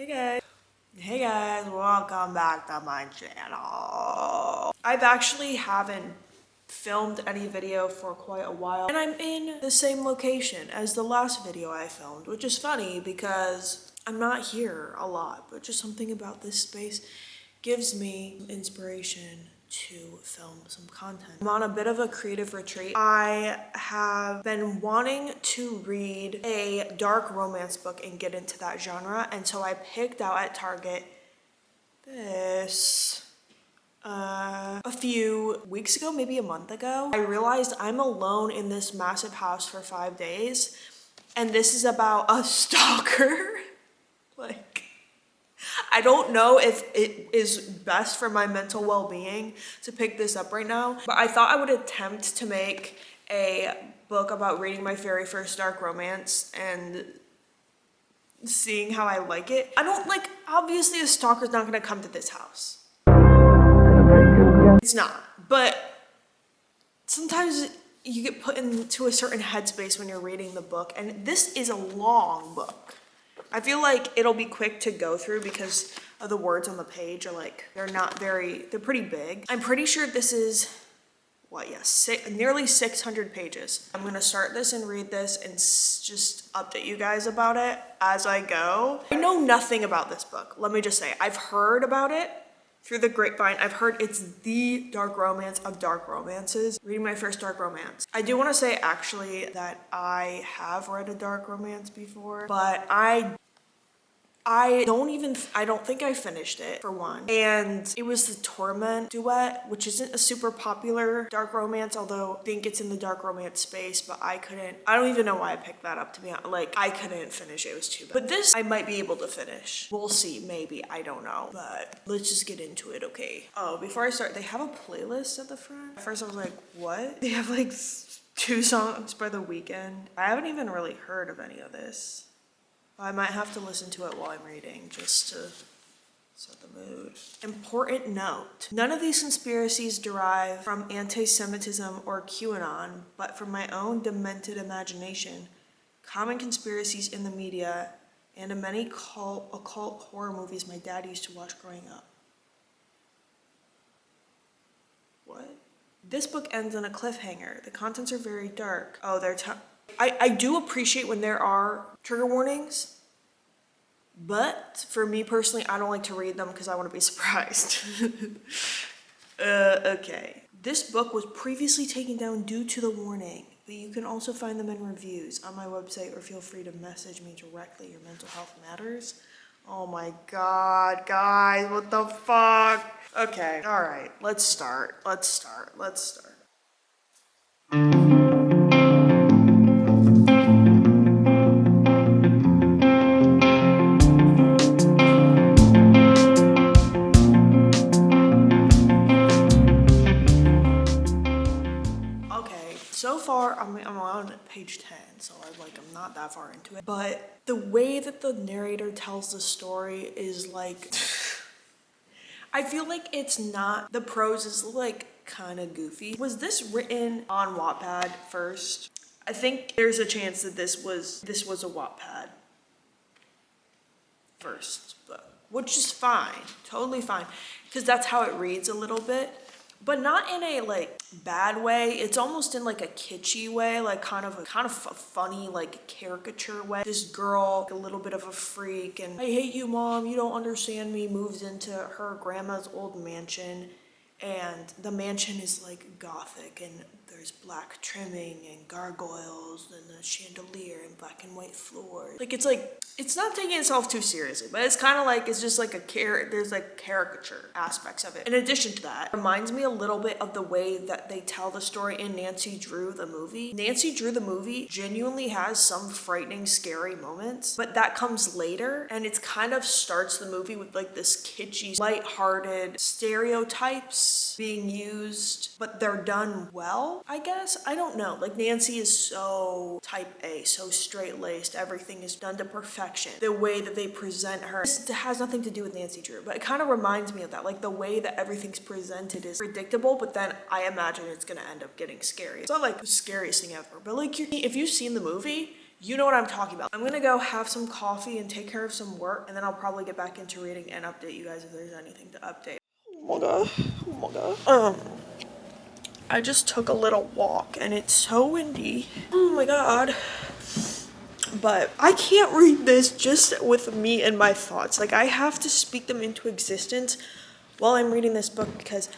Hey guys, welcome back to my channel. I've actually haven't filmed any video for quite a while, and I'm in the same location as the last video I filmed, which is funny because I'm not here a lot, but just something about this space gives me inspiration to film some content. I'm on a bit of a creative retreat. I have been wanting to read a dark romance book and get into that genre, and so I picked out at Target this a few weeks ago, maybe a month ago. I realized I'm alone in this massive house for 5 days, and this is about a stalker. Like, I don't know if it is best for my mental well-being to pick this up right now, but I thought I would attempt to make a book about reading my very first dark romance and seeing how I like it. I don't like, obviously a stalker's not gonna come to this house. It's not, but sometimes you get put into a certain headspace when you're reading the book, and this is a long book. I feel like it'll be quick to go through because of the words on the page are like, they're pretty big. I'm pretty sure this is, nearly 600 pages. I'm gonna start this and read this and just update you guys about it as I go. I know nothing about this book, let me just say. I've heard about it through the grapevine. I've heard it's the dark romance of dark romances. Reading my first dark romance. I do want to say actually that I have read a dark romance before, but I don't think I finished it, for one. And it was the Torment duet, which isn't a super popular dark romance, although I think it's in the dark romance space, but I don't even know why I picked that up, to be honest. Like, I couldn't finish it, it was too bad. But this, I might be able to finish. We'll see, maybe, I don't know. But let's just get into it, okay? Oh, before I start, they have a playlist at the front. At first I was like, what? They have like 2 songs by The Weeknd. I haven't even really heard of any of this. I might have to listen to it while I'm reading, just to set the mood. Important note. None of these conspiracies derive from anti-Semitism or QAnon, but from my own demented imagination, common conspiracies in the media, and in many occult horror movies my dad used to watch growing up. What? This book ends on a cliffhanger. The contents are very dark. Oh, I do appreciate when there are trigger warnings, but for me personally, I don't like to read them because I want to be surprised. Okay. This book was previously taken down due to the warning, but you can also find them in reviews on my website, or feel free to message me directly. Your mental health matters. Oh my god, guys, what the fuck? Okay, all right, let's start. So far, I'm on page 10, so I'm not that far into it. But the way that the narrator tells the story is like, I feel like it's not, the prose is like kind of goofy. Was this written on Wattpad first? I think there's a chance that this was a Wattpad first book, which is fine, totally fine, because that's how it reads a little bit. But not in a like bad way. It's almost in like a kitschy way, like kind of a funny like caricature way. This girl, a little bit of a freak, and I hate you, mom, you don't understand me, moves into her grandma's old mansion, and the mansion is like gothic, and there's black trimming and gargoyles and a chandelier and black and white floors. Like, it's not taking itself too seriously, but it's kind of like, it's just like there's like caricature aspects of it. In addition to that, it reminds me a little bit of the way that they tell the story in Nancy Drew the movie. Nancy Drew the movie genuinely has some frightening, scary moments, but that comes later, and it's kind of starts the movie with like this kitschy, lighthearted stereotypes being used, but they're done well, I guess. I don't know. Like, Nancy is so type A, so straight-laced. Everything is done to perfection. The way that they present her, this has nothing to do with Nancy Drew, but it kind of reminds me of that. Like, the way that everything's presented is predictable, but then I imagine it's gonna end up getting scary. It's not like the scariest thing ever, but like, if you've seen the movie, You know what I'm talking about. I'm gonna go have some coffee and take care of some work, and then I'll probably get back into reading and update you guys if there's anything to update. Oh my god. Oh my god. I just took a little walk and it's so windy. Oh my god. But I can't read this just with me and my thoughts. Like, I have to speak them into existence while I'm reading this book because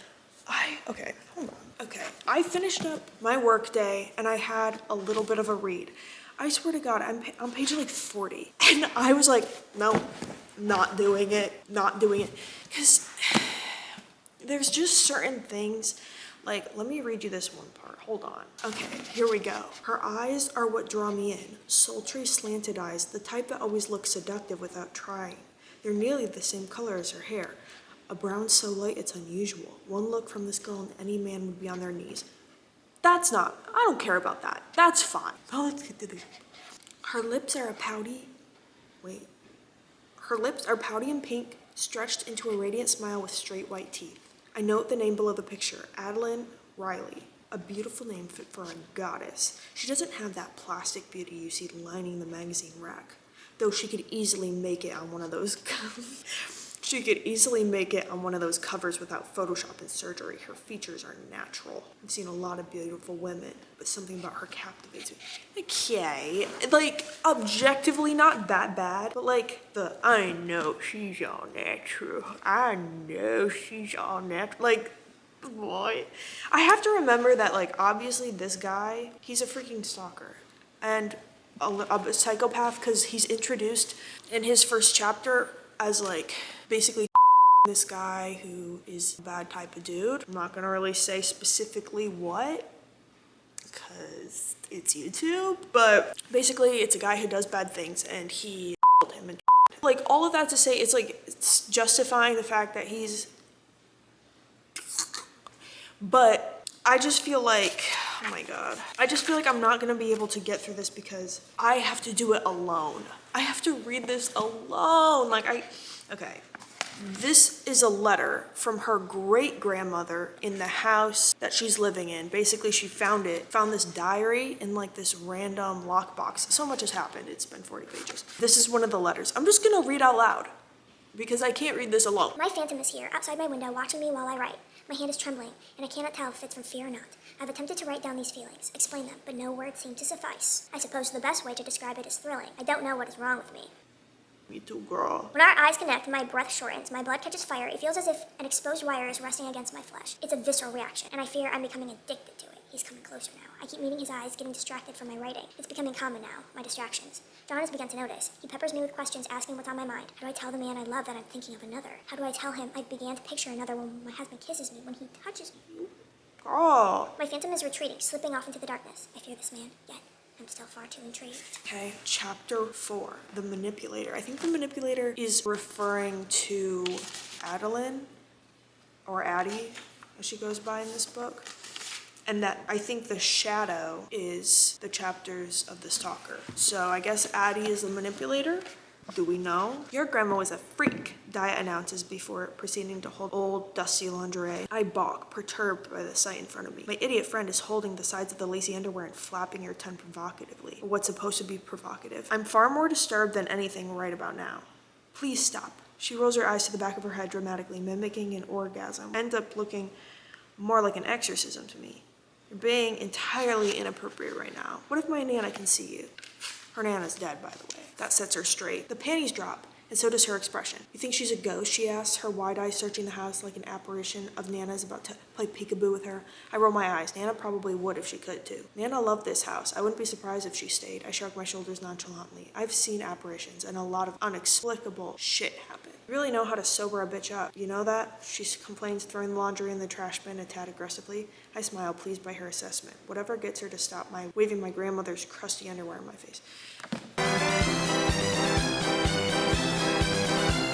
okay, hold on. Okay, I finished up my work day and I had a little bit of a read. I swear to God, I'm on page like 40. And I was like, no, not doing it. Because there's just certain things. Like, let me read you this one part. Hold on. Okay, here we go. Her eyes are what draw me in. Sultry, slanted eyes, the type that always look seductive without trying. They're nearly the same color as her hair. A brown so light it's unusual. One look from this girl and any man would be on their knees. I don't care about that. That's fine. Oh, let's get to this. Her lips are pouty and pink, stretched into a radiant smile with straight white teeth. I note the name below the picture, Adeline Riley, a beautiful name fit for a goddess. She doesn't have that plastic beauty you see lining the magazine rack, though she could easily make it on one of those covers without Photoshop and surgery. Her features are natural. I've seen a lot of beautiful women, but something about her captivates me. Okay, like, objectively not that bad, but like, I know she's all natural. Like, what? I have to remember that, like, obviously this guy, he's a freaking stalker. And a psychopath, because he's introduced in his first chapter as, like, basically this guy who is a bad type of dude. I'm not gonna really say specifically what, because it's YouTube, but basically it's a guy who does bad things and he him and like, all of that to say, it's justifying the fact that he's, but I just feel like, oh my god, I just feel like I'm not gonna be able to get through this because I have to do it alone. I have to read this alone. Okay. This is a letter from her great-grandmother in the house that she's living in. Basically, she found this diary in like this random lockbox. So much has happened. It's been 40 pages. This is one of the letters. I'm just gonna read out loud because I can't read this alone. My phantom is here, outside my window, watching me while I write. My hand is trembling, and I cannot tell if it's from fear or not. I've attempted to write down these feelings, explain them, but no words seem to suffice. I suppose the best way to describe it is thrilling. I don't know what is wrong with me. Me too, girl. When our eyes connect, my breath shortens, my blood catches fire. It feels as if an exposed wire is resting against my flesh. It's a visceral reaction, and I fear I'm becoming addicted to it. He's coming closer now. I keep meeting his eyes, getting distracted from my writing. It's becoming common now, my distractions. John has begun to notice. He peppers me with questions, asking what's on my mind. How do I tell the man I love that I'm thinking of another? How do I tell him I began to picture another when my husband kisses me, when he touches me? Girl. My phantom is retreating, slipping off into the darkness. I fear this man, yet I'm still far too intrigued. Okay, chapter 4, the manipulator. I think the manipulator is referring to Adeline, or Addie, as she goes by in this book. And that I think the shadow is the chapters of the stalker. So I guess Addie is the manipulator. Do we know? Your grandma was a freak, Dia announces before proceeding to hold old, dusty lingerie. I balk, perturbed by the sight in front of me. My idiot friend is holding the sides of the lacy underwear and flapping her tongue provocatively. What's supposed to be provocative? I'm far more disturbed than anything right about now. Please stop. She rolls her eyes to the back of her head dramatically, mimicking an orgasm. Ends up looking more like an exorcism to me. You're being entirely inappropriate right now. What if my Nana can see you? Her Nana's dead, by the way. That sets her straight. The panties drop, and so does her expression. You think she's a ghost? She asks, her wide eyes searching the house like an apparition of Nana's about to play peekaboo with her. I roll my eyes. Nana probably would if she could, too. Nana loved this house. I wouldn't be surprised if she stayed. I shrug my shoulders nonchalantly. I've seen apparitions, and a lot of inexplicable shit happen. You really know how to sober a bitch up. You know that? She complains, throwing the laundry in the trash bin a tad aggressively. I smile, pleased by her assessment. Whatever gets her to stop waving my grandmother's crusty underwear in my face.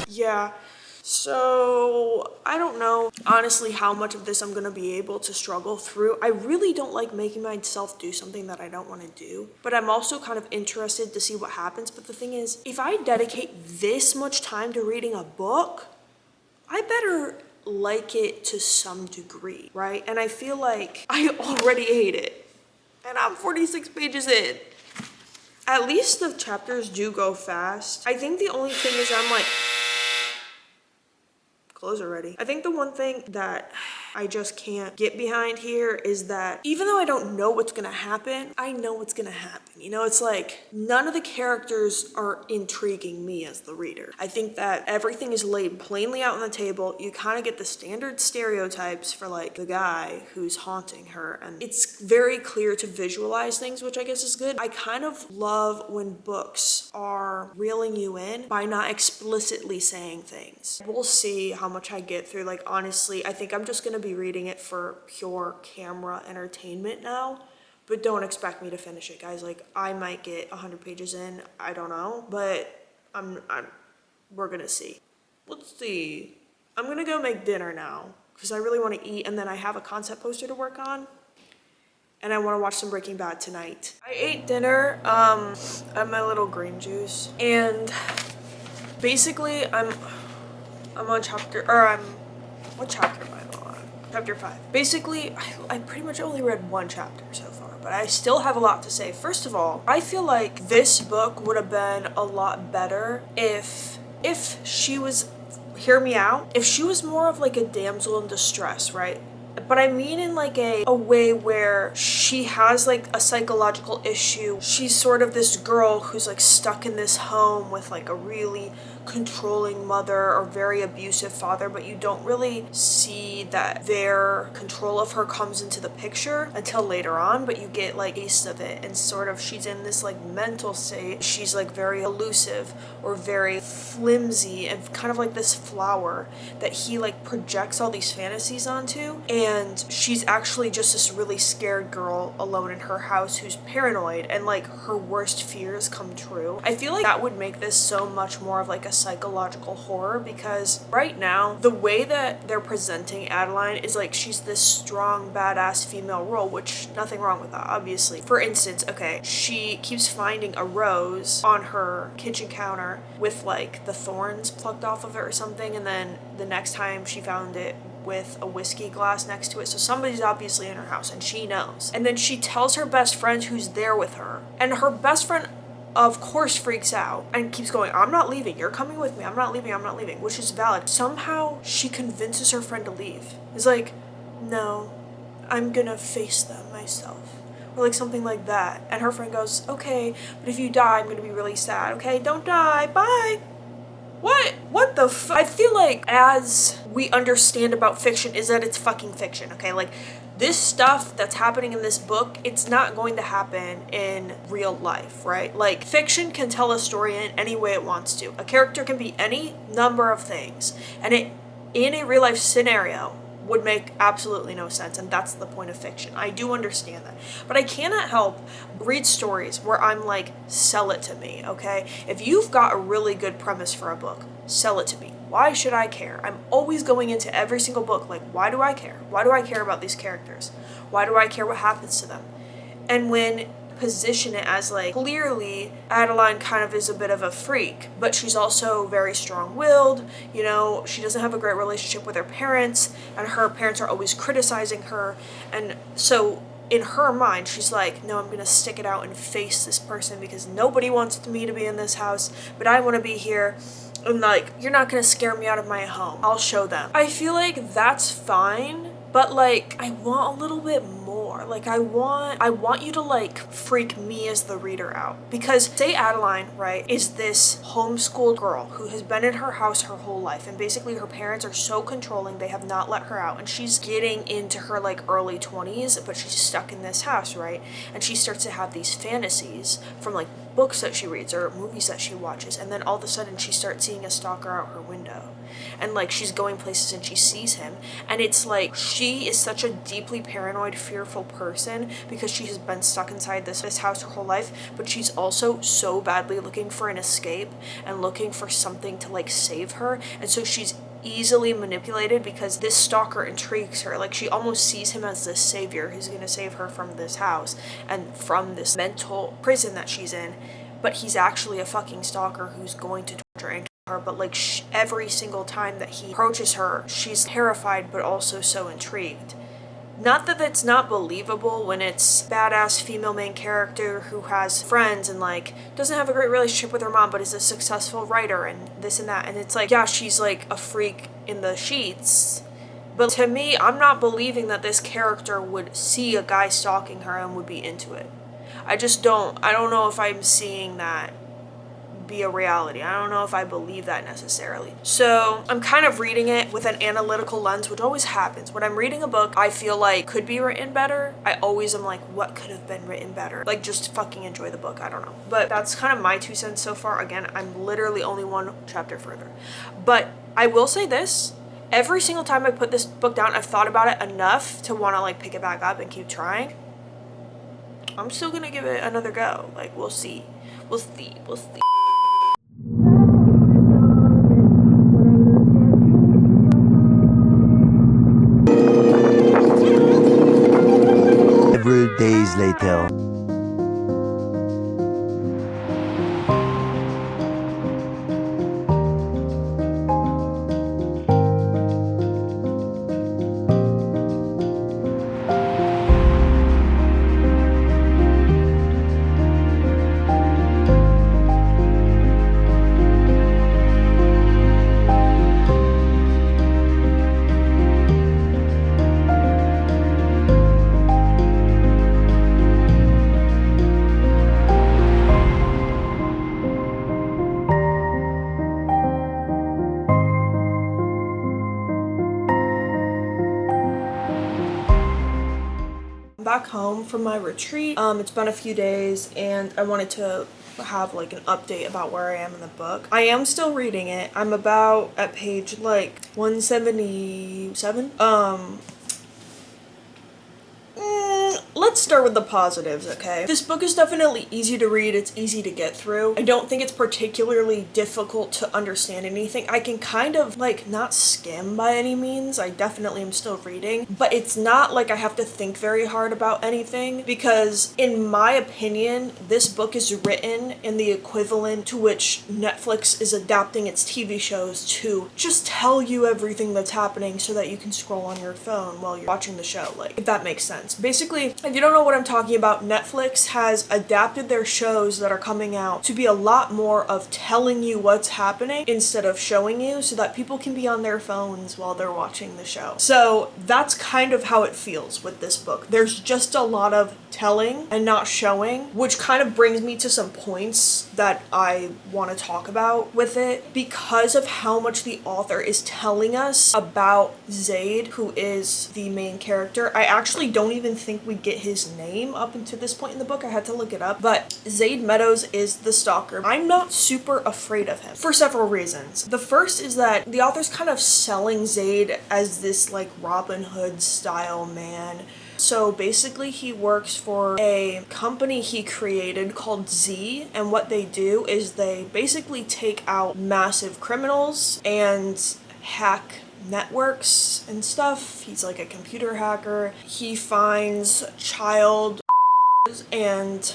Yeah, so I don't know honestly how much of this I'm gonna be able to struggle through. I really don't like making myself do something that I don't want to do, but I'm also kind of interested to see what happens. But the thing is, if I dedicate this much time to reading a book, I better like it to some degree, right? And I feel like I already hate it, and I'm 46 pages in. At least the chapters do go fast. I think the only thing is I'm like, clothes are ready. I think the one thing that I just can't get behind here is that even though I don't know what's gonna happen, I know what's gonna happen. You know, it's like none of the characters are intriguing me as the reader. I think that everything is laid plainly out on the table. You kind of get the standard stereotypes for like the guy who's haunting her, and it's very clear to visualize things, which I guess is good. I kind of love when books are reeling you in by not explicitly saying things. We'll see how much I get through. Like, honestly, I think I'm just gonna be reading it for pure camera entertainment now, but don't expect me to finish it, guys. Like, I might get 100 pages in, I don't know, but we're gonna see. Let's see. I'm gonna go make dinner now because I really want to eat, and then I have a concept poster to work on, and I want to watch some Breaking Bad tonight. I ate dinner, I had my little green juice, and basically I'm on chapter, what chapter am I on? Chapter 5. Basically, I pretty much only read one chapter so far, but I still have a lot to say. First of all, I feel like this book would have been a lot better if she was, hear me out, if she was more of like a damsel in distress, right? But I mean in like a way where she has like a psychological issue. She's sort of this girl who's like stuck in this home with like a really controlling mother or very abusive father, but you don't really see that their control of her comes into the picture until later on, but you get like a taste of it, and sort of she's in this like mental state. She's like very elusive or very flimsy and kind of like this flower that he like projects all these fantasies onto, and she's actually just this really scared girl alone in her house who's paranoid, and like her worst fears come true. I feel like that would make this so much more of like a psychological horror, because right now the way that they're presenting Adeline is like she's this strong badass female role, which nothing wrong with that, obviously. For instance, okay, she keeps finding a rose on her kitchen counter with like the thorns plucked off of it or something, and then the next time she found it with a whiskey glass next to it, so somebody's obviously in her house and she knows. And then she tells her best friend who's there with her, and her best friend of course freaks out and keeps going, I'm not leaving, you're coming with me, I'm not leaving, which is valid. Somehow she convinces her friend to leave. It's like, no, I'm gonna face them myself, or like something like that. And her friend goes, okay, but if you die, I'm gonna be really sad. Okay, don't die, bye. What the fuck? I feel like as we understand about fiction is that it's fucking fiction, okay? Like, this stuff that's happening in this book, it's not going to happen in real life, right? Like, fiction can tell a story in any way it wants to. A character can be any number of things, and it, in a real life scenario, would make absolutely no sense, and that's the point of fiction. I do understand that. But I cannot help read stories where I'm like, sell it to me, okay? If you've got a really good premise for a book, sell it to me. Why should I care? I'm always going into every single book like, why do I care? Why do I care about these characters? Why do I care what happens to them? And when position it as like, clearly Adeline kind of is a bit of a freak, but she's also very strong-willed, you know, she doesn't have a great relationship with her parents, and her parents are always criticizing her, and so in her mind she's like, no, I'm gonna stick it out and face this person because nobody wants me to be in this house, but I want to be here, and like, you're not gonna scare me out of my home, I'll show them. I feel like that's fine, but like, I want a little bit more. Like, I want you to like freak me as the reader out. Because say Adeline, right, is this homeschooled girl who has been in her house her whole life, and basically her parents are so controlling they have not let her out, and she's getting into her like early 20s, but she's stuck in this house, right? And she starts to have these fantasies from like books that she reads or movies that she watches, and then all of a sudden she starts seeing a stalker out her window, and like she's going places and she sees him, and it's like she is such a deeply paranoid, fearful person because she has been stuck inside this house her whole life, but she's also so badly looking for an escape and looking for something to like save her, and so she's easily manipulated because this stalker intrigues her. Like, she almost sees him as this savior who's gonna save her from this house and from this mental prison that she's in, but he's actually a fucking stalker who's going to torture and kill her. But like, every single time that he approaches her, she's terrified but also so intrigued. Not that it's not believable when it's badass female main character who has friends and like doesn't have a great relationship with her mom but is a successful writer and this and that, and it's like, yeah, she's like a freak in the sheets. But to me, I'm not believing that this character would see a guy stalking her and would be into it. I don't know if I'm seeing that be a reality. I don't know if I believe that necessarily. So I'm kind of reading it with an analytical lens, which always happens. When I'm reading a book I feel like could be written better, I always am like, what could have been written better? Like, just fucking enjoy the book. I don't know. But that's kind of my 2 cents so far. Again, I'm literally only 1 chapter further. But I will say this. Every single time I put this book down, I've thought about it enough to want to like pick it back up and keep trying. I'm still gonna give it another go. Like, we'll see. We'll see. We'll see. Several days later. Back home from my retreat. It's been a few days and I wanted to have like an update about where I am in the book. I am still reading it. I'm about at page like 177. Let's start with the positives, okay? This book is definitely easy to read. It's easy to get through. I don't think it's particularly difficult to understand anything. I can kind of like not skim by any means. I definitely am still reading, but it's not like I have to think very hard about anything because in my opinion, this book is written in the equivalent to which Netflix is adapting its TV shows to just tell you everything that's happening so that you can scroll on your phone while you're watching the show, like, if that makes sense. Basically, if you don't know what I'm talking about, Netflix has adapted their shows that are coming out to be a lot more of telling you what's happening instead of showing you so that people can be on their phones while they're watching the show. So that's kind of how it feels with this book. There's just a lot of telling and not showing, which kind of brings me to some points that I want to talk about with it because of how much the author is telling us about Zaid, who is the main character. I actually don't even think we get his name up until this point in the book. I had to look it up, but Zaid Meadows is the stalker. I'm not super afraid of him for several reasons. The first is that the author's kind of selling Zaid as this like Robin Hood style man. So basically he works for a company he created called Z, and what they do is they basically take out massive criminals and hack networks and stuff. He's like a computer hacker. He finds child and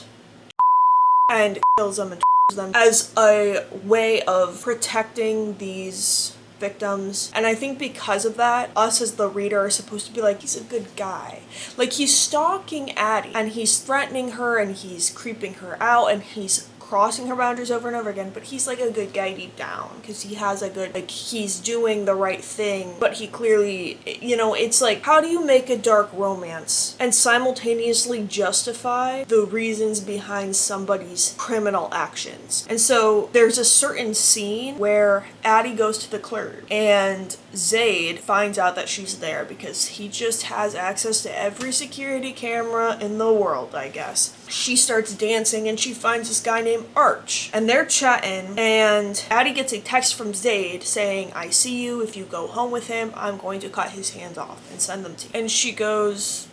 kills them and them as a way of protecting these victims. And I think because of that, us as the reader are supposed to be like, he's a good guy. Like, he's stalking Addie and he's threatening her and he's creeping her out and he's crossing her boundaries over and over again, but he's like a good guy deep down because he has a good, like, he's doing the right thing, but he clearly, you know, it's like, how do you make a dark romance and simultaneously justify the reasons behind somebody's criminal actions? And so there's a certain scene where Addie goes to the clerk and Zaid finds out that she's there because he just has access to every security camera in the world, I guess. She starts dancing and she finds this guy named Arch and they're chatting, and Addie gets a text from Zaid saying, I see you. If you go home with him, I'm going to cut his hands off and send them to you. And she goes,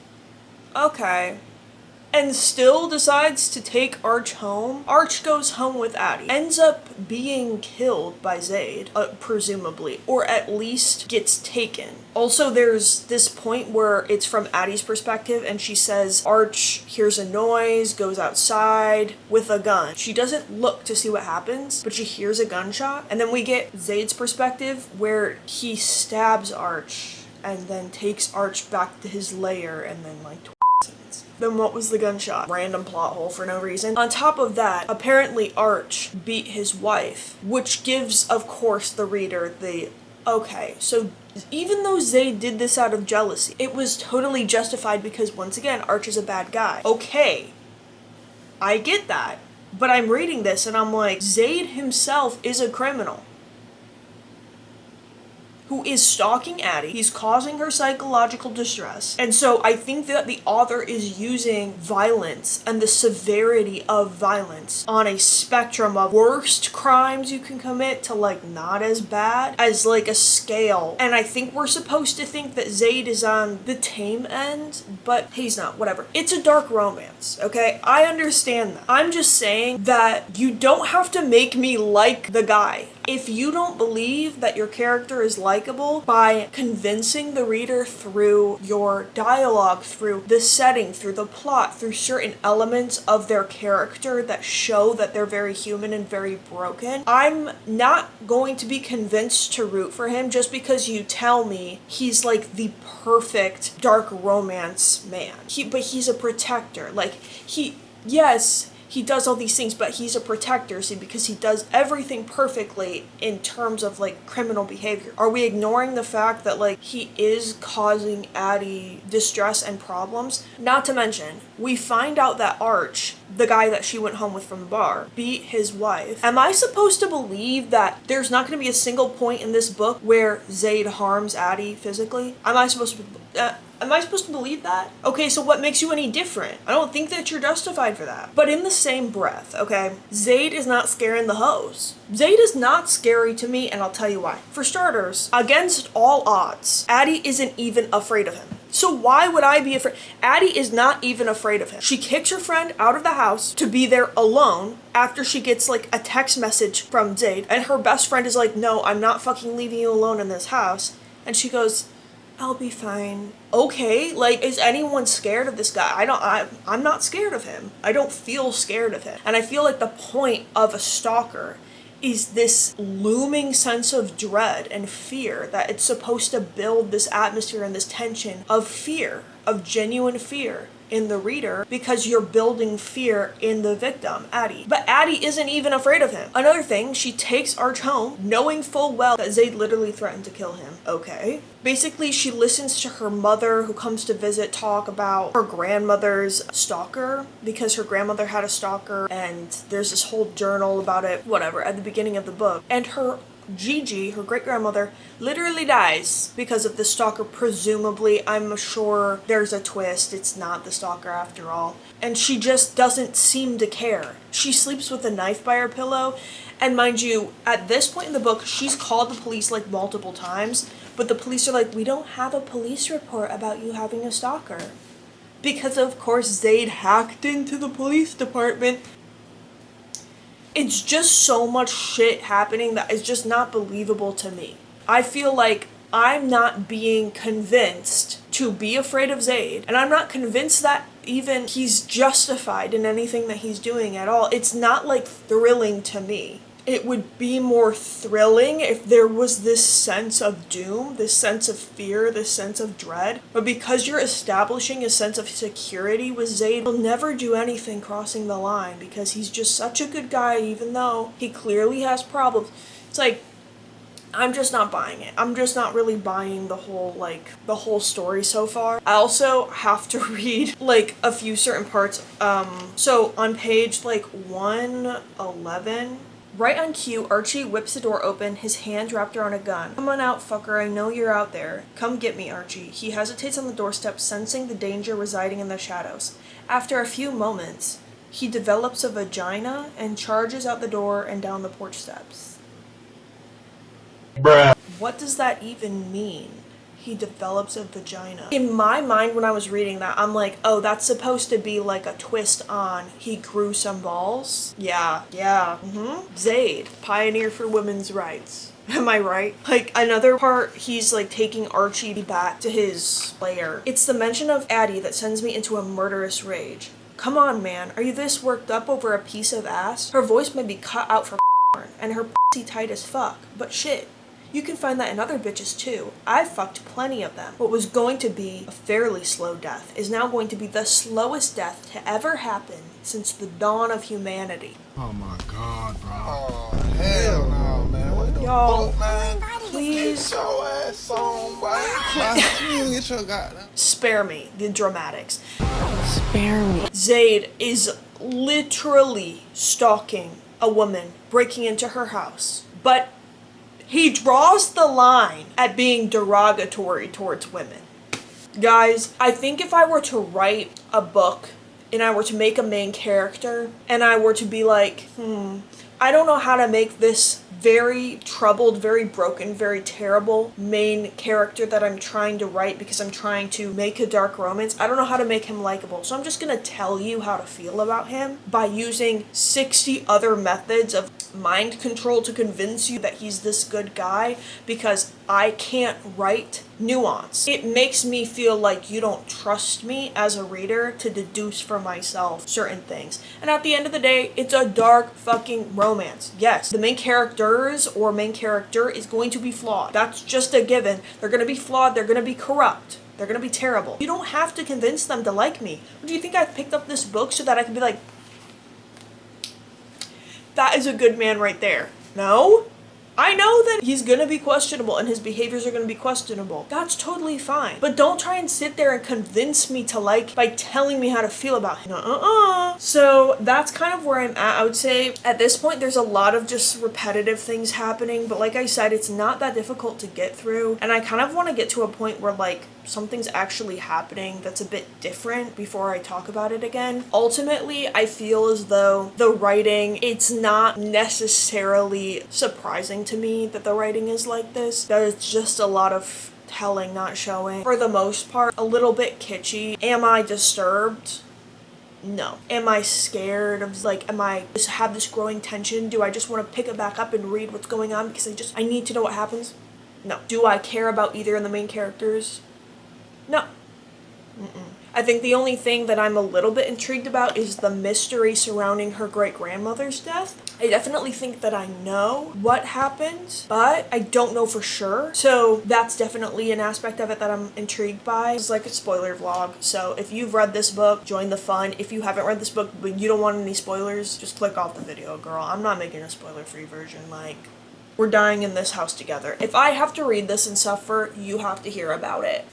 okay. And still decides to take Arch home. Arch goes home with Addie. Ends up being killed by Zaid, presumably, or at least gets taken. Also, there's this point where it's from Addie's perspective and she says Arch hears a noise, goes outside with a gun. She doesn't look to see what happens, but she hears a gunshot. And then we get Zaid's perspective where he stabs Arch and then takes Arch back to his lair and then like then what was the gunshot? Random plot hole for no reason. On top of that, apparently Arch beat his wife, which gives, of course, the reader the, okay, so even though Zaid did this out of jealousy, it was totally justified because, once again, Arch is a bad guy. Okay, I get that. But I'm reading this and I'm like, Zaid himself is a criminal who is stalking Addie. He's causing her psychological distress. And so I think that the author is using violence and the severity of violence on a spectrum of worst crimes you can commit to like not as bad as like a scale. And I think we're supposed to think that Zaid is on the tame end, but he's not, whatever. It's a dark romance, okay? I understand that. I'm just saying that you don't have to make me like the guy. If you don't believe that your character is likable by convincing the reader through your dialogue, through the setting, through the plot, through certain elements of their character that show that they're very human and very broken, I'm not going to be convinced to root for him just because you tell me he's like the perfect dark romance man. But he's a protector. Like, yes, he does all these things, but he's a protector, see, because he does everything perfectly in terms of, like, criminal behavior. Are we ignoring the fact that, like, he is causing Addie distress and problems? Not to mention, we find out that Arch, the guy that she went home with from the bar, beat his wife. Am I supposed to believe that there's not going to be a single point in this book where Zaid harms Addie physically? Am I supposed to believe that? Okay, so what makes you any different? I don't think that you're justified for that. But in the same breath, okay, Zaid is not scaring the hoes. Zaid is not scary to me, and I'll tell you why. For starters, against all odds, Addie isn't even afraid of him. So why would I be afraid? Addie is not even afraid of him. She kicks her friend out of the house to be there alone after she gets like a text message from Zaid, and her best friend is like, no, I'm not fucking leaving you alone in this house. And she goes, I'll be fine. Okay, like, is anyone scared of this guy? I'm not scared of him. I don't feel scared of him. And I feel like the point of a stalker is this looming sense of dread and fear that it's supposed to build this atmosphere and this tension of fear, of genuine fear in the reader, because you're building fear in the victim, Addie. But Addie isn't even afraid of him. Another thing, she takes Arch home, knowing full well that Zaid literally threatened to kill him. Okay. Basically, she listens to her mother, who comes to visit, talk about her grandmother's stalker, because her grandmother had a stalker, and there's this whole journal about it, whatever, at the beginning of the book. And her Gigi, her great-grandmother, literally dies because of the stalker, presumably. I'm sure there's a twist. It's not the stalker after all. And she just doesn't seem to care. She sleeps with a knife by her pillow. And mind you, at this point in the book, she's called the police like multiple times, but the police are like, we don't have a police report about you having a stalker. Because of course Zaid hacked into the police department. It's just so much shit happening that is just not believable to me. I feel like I'm not being convinced to be afraid of Zaid, and I'm not convinced that even he's justified in anything that he's doing at all. It's not like thrilling to me. It would be more thrilling if there was this sense of doom, this sense of fear, this sense of dread. But because you're establishing a sense of security with Zaid, he'll never do anything crossing the line because he's just such a good guy, even though he clearly has problems. It's like, I'm just not buying it. I'm just not really buying the whole story so far. I also have to read, like, a few certain parts. So on page, 111, right on cue, Archie whips the door open, his hand wrapped around a gun. Come on out, fucker, I know you're out there. Come get me, Archie. He hesitates on the doorstep, sensing the danger residing in the shadows. After a few moments, he develops a vagina and charges out the door and down the porch steps. Bruh. What does that even mean? He develops a vagina. In my mind, when I was reading that, I'm like, oh, that's supposed to be like a twist on he grew some balls. Yeah. Zaid, pioneer for women's rights. Am I right? Like, another part, he's like taking Archie back to his lair. It's the mention of Addie that sends me into a murderous rage. Come on, man, are you this worked up over a piece of ass? Her voice may be cut out for and her pussy tight as fuck, but shit. You can find that in other bitches too. I've fucked plenty of them. What was going to be a fairly slow death is now going to be the slowest death to ever happen since the dawn of humanity. Oh my God, bro. Oh, hell no, man. What the Y'all, fuck, man? please Get your ass on, boy. You get your goddamn. spare me the dramatics. Spare me. Zaid is literally stalking a woman, breaking into her house. But he draws the line at being derogatory towards women. Guys, I think if I were to write a book and I were to make a main character and I were to be like, I don't know how to make this very troubled, very broken, very terrible main character that I'm trying to write because I'm trying to make a dark romance. I don't know how to make him likable. So I'm just gonna tell you how to feel about him by using 60 other methods of mind control to convince you that he's this good guy because I can't write nuance. It makes me feel like you don't trust me as a reader to deduce for myself certain things. And at the end of the day, it's a dark fucking romance. Yes, the main characters or main character is going to be flawed. That's just a given. They're gonna be flawed, they're gonna be corrupt. They're gonna be terrible. You don't have to convince them to like me. Do you think I picked up this book so that I can be like, that is a good man right there? No? I know that he's gonna be questionable and his behaviors are gonna be questionable. That's totally fine. But don't try and sit there and convince me to like by telling me how to feel about him. So that's kind of where I'm at. I would say at this point there's a lot of just repetitive things happening, but like I said, it's not that difficult to get through. And I kind of want to get to a point where like something's actually happening that's a bit different before I talk about it again. Ultimately, I feel as though the writing, it's not necessarily surprising to me that the writing is like this. There's just a lot of telling, not showing. For the most part, a little bit kitschy. Am I disturbed? No. Am I scared of like, am I just have this growing tension? Do I just want to pick it back up and read what's going on because I need to know what happens? No. Do I care about either of the main characters? No. I think the only thing that I'm a little bit intrigued about is the mystery surrounding her great-grandmother's death. I definitely think that I know what happened, but I don't know for sure. So that's definitely an aspect of it that I'm intrigued by. It's like a spoiler vlog. So if you've read this book, join the fun. If you haven't read this book but you don't want any spoilers, just click off the video, girl. I'm not making a spoiler-free version. Like, we're dying in this house together. If I have to read this and suffer, you have to hear about it.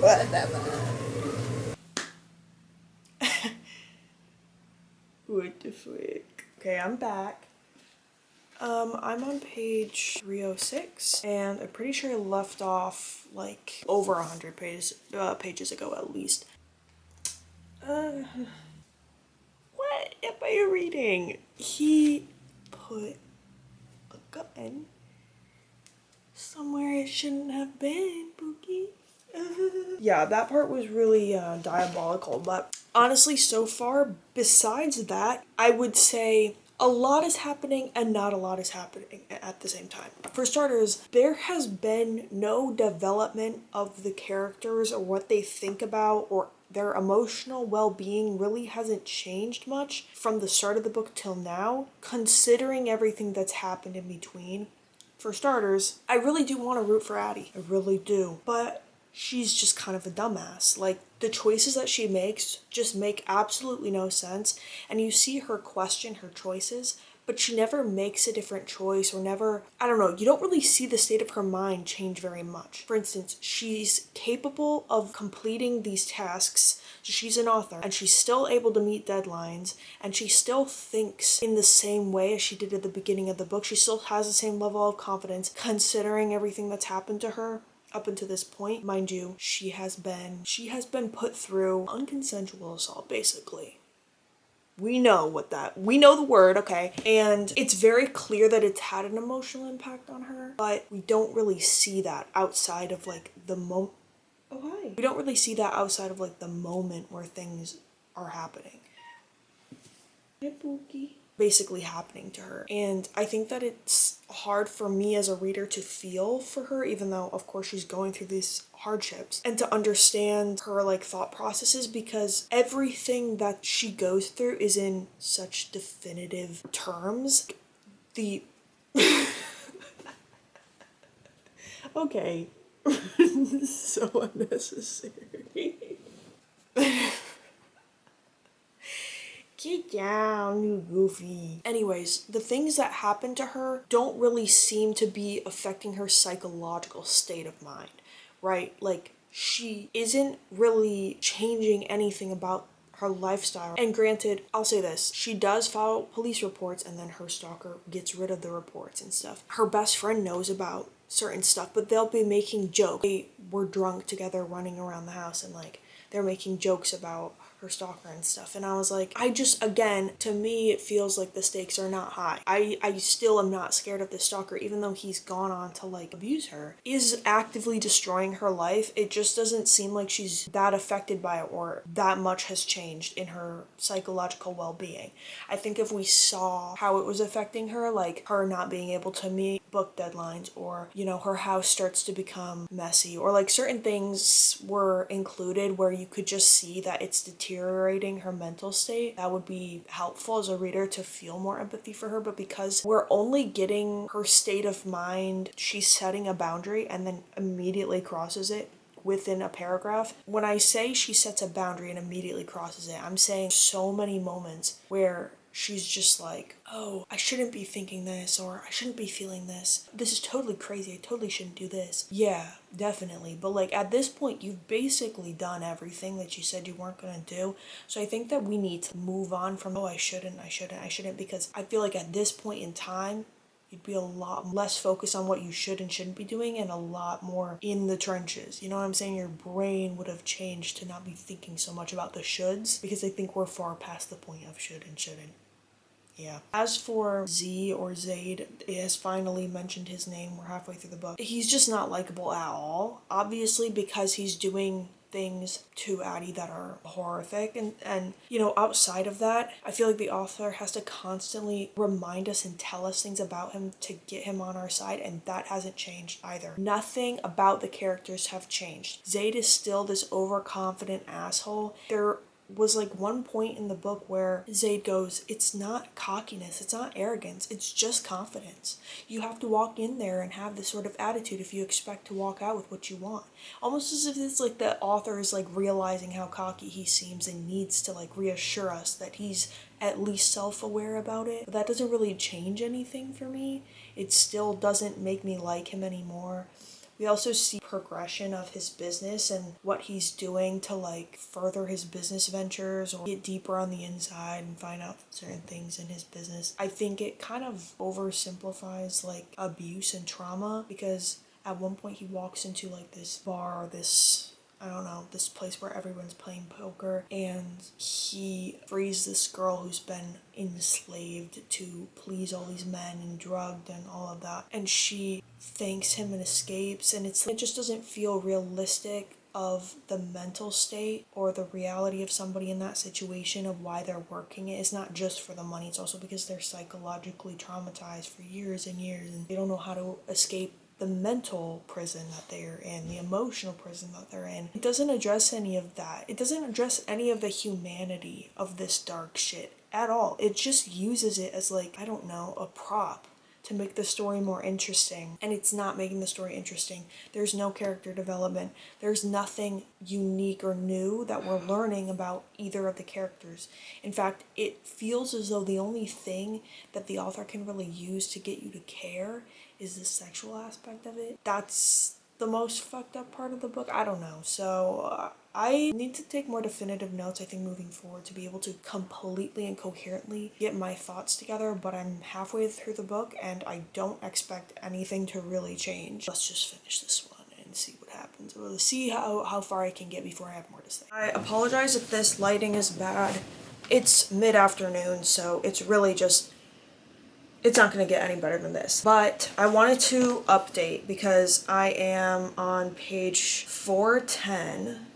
Whatever. What the frick? Okay, I'm back. I'm on page 306, and I'm pretty sure I left off like over 100 pages ago at least. What am I reading? He put a gun somewhere it shouldn't have been, Pookie. Yeah, that part was really diabolical, but honestly, so far, besides that, I would say a lot is happening and not a lot is happening at the same time. For starters, there has been no development of the characters or what they think about or their emotional well-being really hasn't changed much from the start of the book till now, considering everything that's happened in between. For starters, I really do want to root for Addie. I really do. But she's just kind of a dumbass. Like, the choices that she makes just make absolutely no sense. And you see her question her choices, but she never makes a different choice or never, I don't know, you don't really see the state of her mind change very much. For instance, she's capable of completing these tasks. She's an author and she's still able to meet deadlines and she still thinks in the same way as she did at the beginning of the book. She still has the same level of confidence considering everything that's happened to her up until this point. Mind you, she has been put through unconsensual assault, basically. We know the word, okay? And it's very clear that it's had an emotional impact on her, but we don't really see that outside of like the moment. Oh, hi. We don't really see that outside of like the moment where things are happening. Hey, Pookie. Basically happening to her. And I think that it's hard for me as a reader to feel for her, even though of course she's going through these hardships, and to understand her like thought processes, because everything that she goes through is in such definitive terms. The okay. So unnecessary. Get down, you goofy. Anyways, the things that happen to her don't really seem to be affecting her psychological state of mind, right? Like, she isn't really changing anything about her lifestyle. And granted, I'll say this, she does file police reports and then her stalker gets rid of the reports and stuff. Her best friend knows about certain stuff, but they'll be making jokes. They were drunk together running around the house and like they're making jokes about her stalker and stuff. And I was like, again, to me, it feels like the stakes are not high. I still am not scared of the stalker, even though he's gone on to like abuse her, is actively destroying her life. It just doesn't seem like she's that affected by it or that much has changed in her psychological well-being. I think if we saw how it was affecting her, like her not being able to meet book deadlines, or, you know, her house starts to become messy, or like certain things were included where you could just see that it's deteriorating her mental state, that would be helpful as a reader to feel more empathy for her. But because we're only getting her state of mind, she's setting a boundary and then immediately crosses it within a paragraph. When I say she sets a boundary and immediately crosses it, I'm saying so many moments where she's just like, oh, I shouldn't be thinking this, or I shouldn't be feeling this. This is totally crazy. I totally shouldn't do this. Yeah, definitely. But like at this point, you've basically done everything that you said you weren't going to do. So I think that we need to move on from, oh, I shouldn't, because I feel like at this point in time, you'd be a lot less focused on what you should and shouldn't be doing and a lot more in the trenches. You know what I'm saying? Your brain would have changed to not be thinking so much about the shoulds, because I think we're far past the point of should and shouldn't. Yeah. As for Z or Zaid, it has finally mentioned his name. We're halfway through the book. He's just not likable at all. Obviously, because he's doing things to Addie that are horrific, and you know, outside of that, I feel like the author has to constantly remind us and tell us things about him to get him on our side, and that hasn't changed either. Nothing about the characters have changed. Zaid is still this overconfident asshole. There was like one point in the book where Zaid goes, it's not cockiness, it's not arrogance, it's just confidence. You have to walk in there and have this sort of attitude if you expect to walk out with what you want. Almost as if it's like the author is like realizing how cocky he seems and needs to like reassure us that he's at least self-aware about it. But that doesn't really change anything for me. It still doesn't make me like him anymore. We also see progression of his business and what he's doing to like further his business ventures or get deeper on the inside and find out certain things in his business. I think it kind of oversimplifies like abuse and trauma, because at one point he walks into like this bar, this, I don't know, this place where everyone's playing poker, and he frees this girl who's been enslaved to please all these men and drugged and all of that. And she thanks him and escapes, and it just doesn't feel realistic of the mental state or the reality of somebody in that situation, of why they're working it. It's not just for the money, it's also because they're psychologically traumatized for years and years, and they don't know how to escape the mental prison that they're in, the emotional prison that they're in. It doesn't address any of that. It doesn't address any of the humanity of this dark shit at all. It just uses it as like, I don't know, a prop to make the story more interesting. And it's not making the story interesting. There's no character development. There's nothing unique or new that we're learning about either of the characters. In fact, it feels as though the only thing that the author can really use to get you to care is the sexual aspect of it. That's the most fucked up part of the book. I don't know. So I need to take more definitive notes, I think, moving forward, to be able to completely and coherently get my thoughts together. But I'm halfway through the book and I don't expect anything to really change. Let's just finish this one and see what happens. We'll see how far I can get before I have more to say. I apologize if this lighting is bad. It's mid-afternoon, so it's really just, it's not going to get any better than this. But I wanted to update because I am on page 410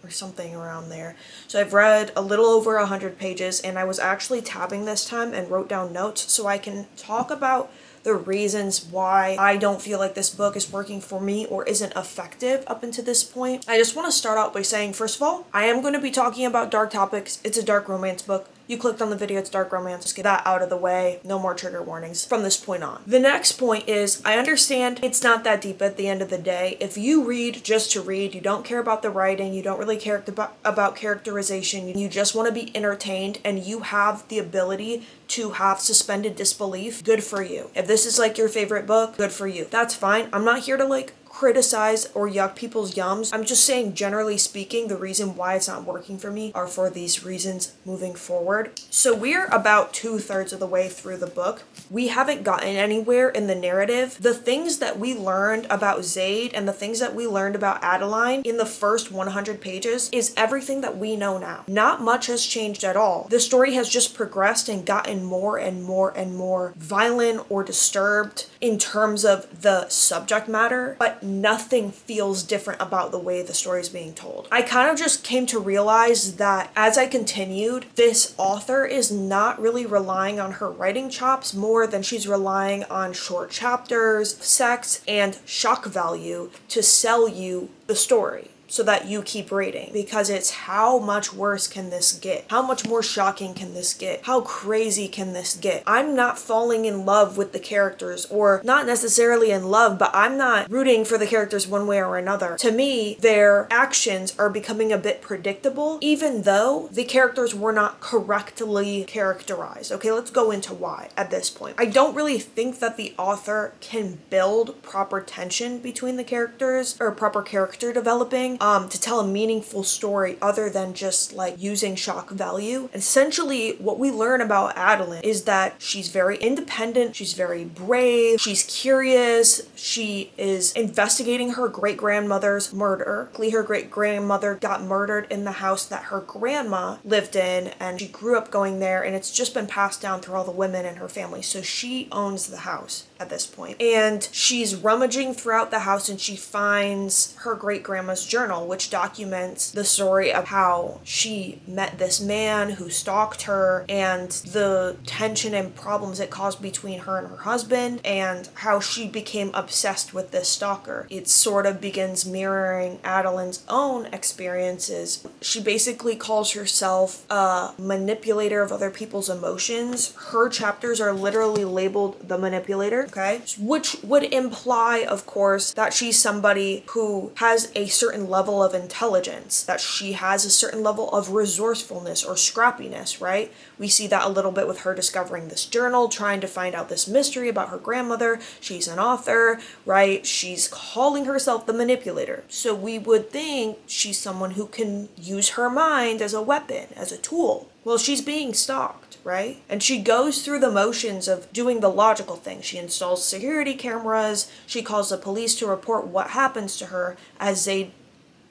or something around there. So I've read a little over 100 pages, and I was actually tabbing this time and wrote down notes so I can talk about the reasons why I don't feel like this book is working for me or isn't effective up until this point. I just want to start out by saying, first of all, I am going to be talking about dark topics. It's a dark romance book. You clicked on the video, it's dark romance. Just get that out of the way. No more trigger warnings from this point on. The next point is, I understand it's not that deep at the end of the day. If you read just to read, you don't care about the writing, you don't really care about characterization, you just want to be entertained, and you have the ability to have suspended disbelief, good for you. If this is like your favorite book, good for you. That's fine. I'm not here to like criticize or yuck people's yums. I'm just saying, generally speaking, the reason why it's not working for me are for these reasons moving forward. So we're about 2/3 of the way through the book. We haven't gotten anywhere in the narrative. The things that we learned about Zaid and the things that we learned about Adeline in the first 100 pages is everything that we know now. Not much has changed at all. The story has just progressed and gotten more and more and more violent or disturbed in terms of the subject matter, but nothing feels different about the way the story is being told. I kind of just came to realize that as I continued, this author is not really relying on her writing chops more than she's relying on short chapters, sex, and shock value to sell you the story, so that you keep reading, because it's how much worse can this get? How much more shocking can this get? How crazy can this get? I'm not falling in love with the characters, or not necessarily in love, but I'm not rooting for the characters one way or another. To me, their actions are becoming a bit predictable, even though the characters were not correctly characterized. Okay, let's go into why at this point. I don't really think that the author can build proper tension between the characters, or proper character developing, to tell a meaningful story other than just like using shock value. Essentially, what we learn about Adeline is that she's very independent, she's very brave, she's curious, she is investigating her great-grandmother's murder. Her great-grandmother got murdered in the house that her grandma lived in, and she grew up going there, and it's just been passed down through all the women in her family, so she owns the house at this point. And she's rummaging throughout the house, and she finds her great-grandma's journal, which documents the story of how she met this man who stalked her, and the tension and problems it caused between her and her husband, and how she became obsessed with this stalker. It sort of begins mirroring Adeline's own experiences. She basically calls herself a manipulator of other people's emotions. Her chapters are literally labeled The Manipulator. okay? Which would imply, of course, that she's somebody who has a certain level of intelligence, that she has a certain level of resourcefulness or scrappiness, right? We see that a little bit with her discovering this journal, trying to find out this mystery about her grandmother. She's an author, right? She's calling herself the manipulator. So we would think she's someone who can use her mind as a weapon, as a tool. Well, she's being stalked, right? And she goes through the motions of doing the logical thing. She installs security cameras. She calls the police to report what happens to her as Zaid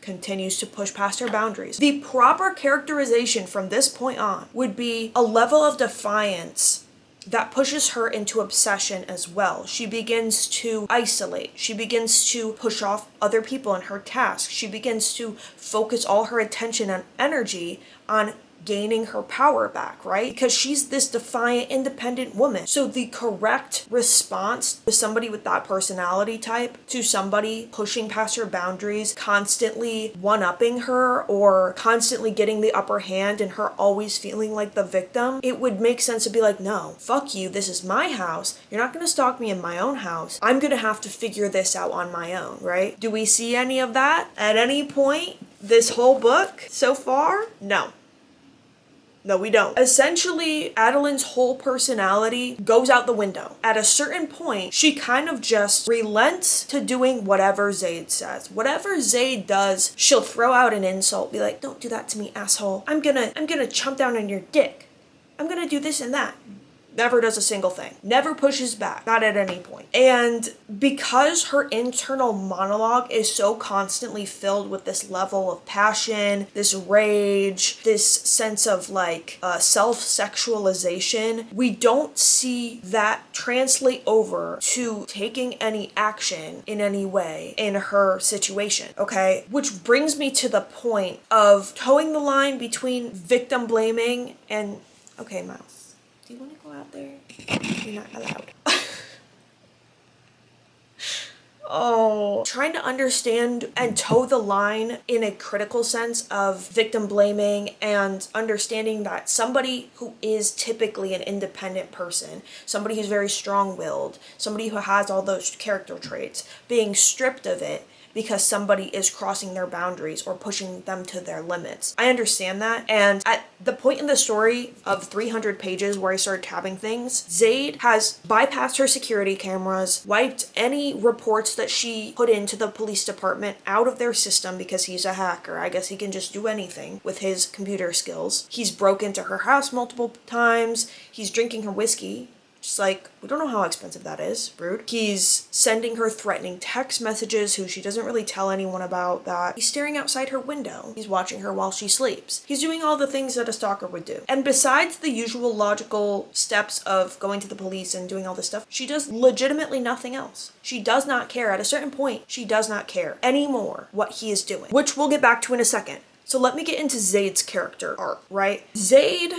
continues to push past her boundaries. The proper characterization from this point on would be a level of defiance that pushes her into obsession as well. She begins to isolate. She begins to push off other people in her tasks. She begins to focus all her attention and energy on gaining her power back, right? Because she's this defiant, independent woman. So the correct response to somebody with that personality type, to somebody pushing past her boundaries, constantly one-upping her, or constantly getting the upper hand and her always feeling like the victim, it would make sense to be like, no, fuck you, this is my house. You're not gonna stalk me in my own house. I'm gonna have to figure this out on my own, right? Do we see any of that at any point this whole book so far? No. No, we don't. Essentially, Adeline's whole personality goes out the window. At a certain point, she kind of just relents to doing whatever Zaid says. Whatever Zaid does, she'll throw out an insult, be like, don't do that to me, asshole. I'm gonna chomp down on your dick. I'm gonna do this and that. Never does a single thing. Never pushes back. Not at any point. And because her internal monologue is so constantly filled with this level of passion, this rage, this sense of like self-sexualization, we don't see that translate over to taking any action in any way in her situation, okay? Which brings me to the point of towing the line between victim blaming and, okay, Miles. Do you want to go out there? You're not allowed. Oh, trying to understand and toe the line in a critical sense of victim blaming and understanding that somebody who is typically an independent person, somebody who's very strong-willed, somebody who has all those character traits, being stripped of it because somebody is crossing their boundaries or pushing them to their limits. I understand that, and at the point in the story of 300 pages where I started tabbing things, Zaid has bypassed her security cameras, wiped any reports that she put into the police department out of their system because he's a hacker. I guess he can just do anything with his computer skills. He's broke into her house multiple times. He's drinking her whiskey. Just like, we don't know how expensive that is. Rude. He's sending her threatening text messages who she doesn't really tell anyone about that. He's staring outside her window. He's watching her while she sleeps. He's doing all the things that a stalker would do. And besides the usual logical steps of going to the police and doing all this stuff, she does legitimately nothing else. She does not care. At a certain point, she does not care anymore what he is doing, which we'll get back to in a second. So let me get into Zaid's character arc, right? Zaid...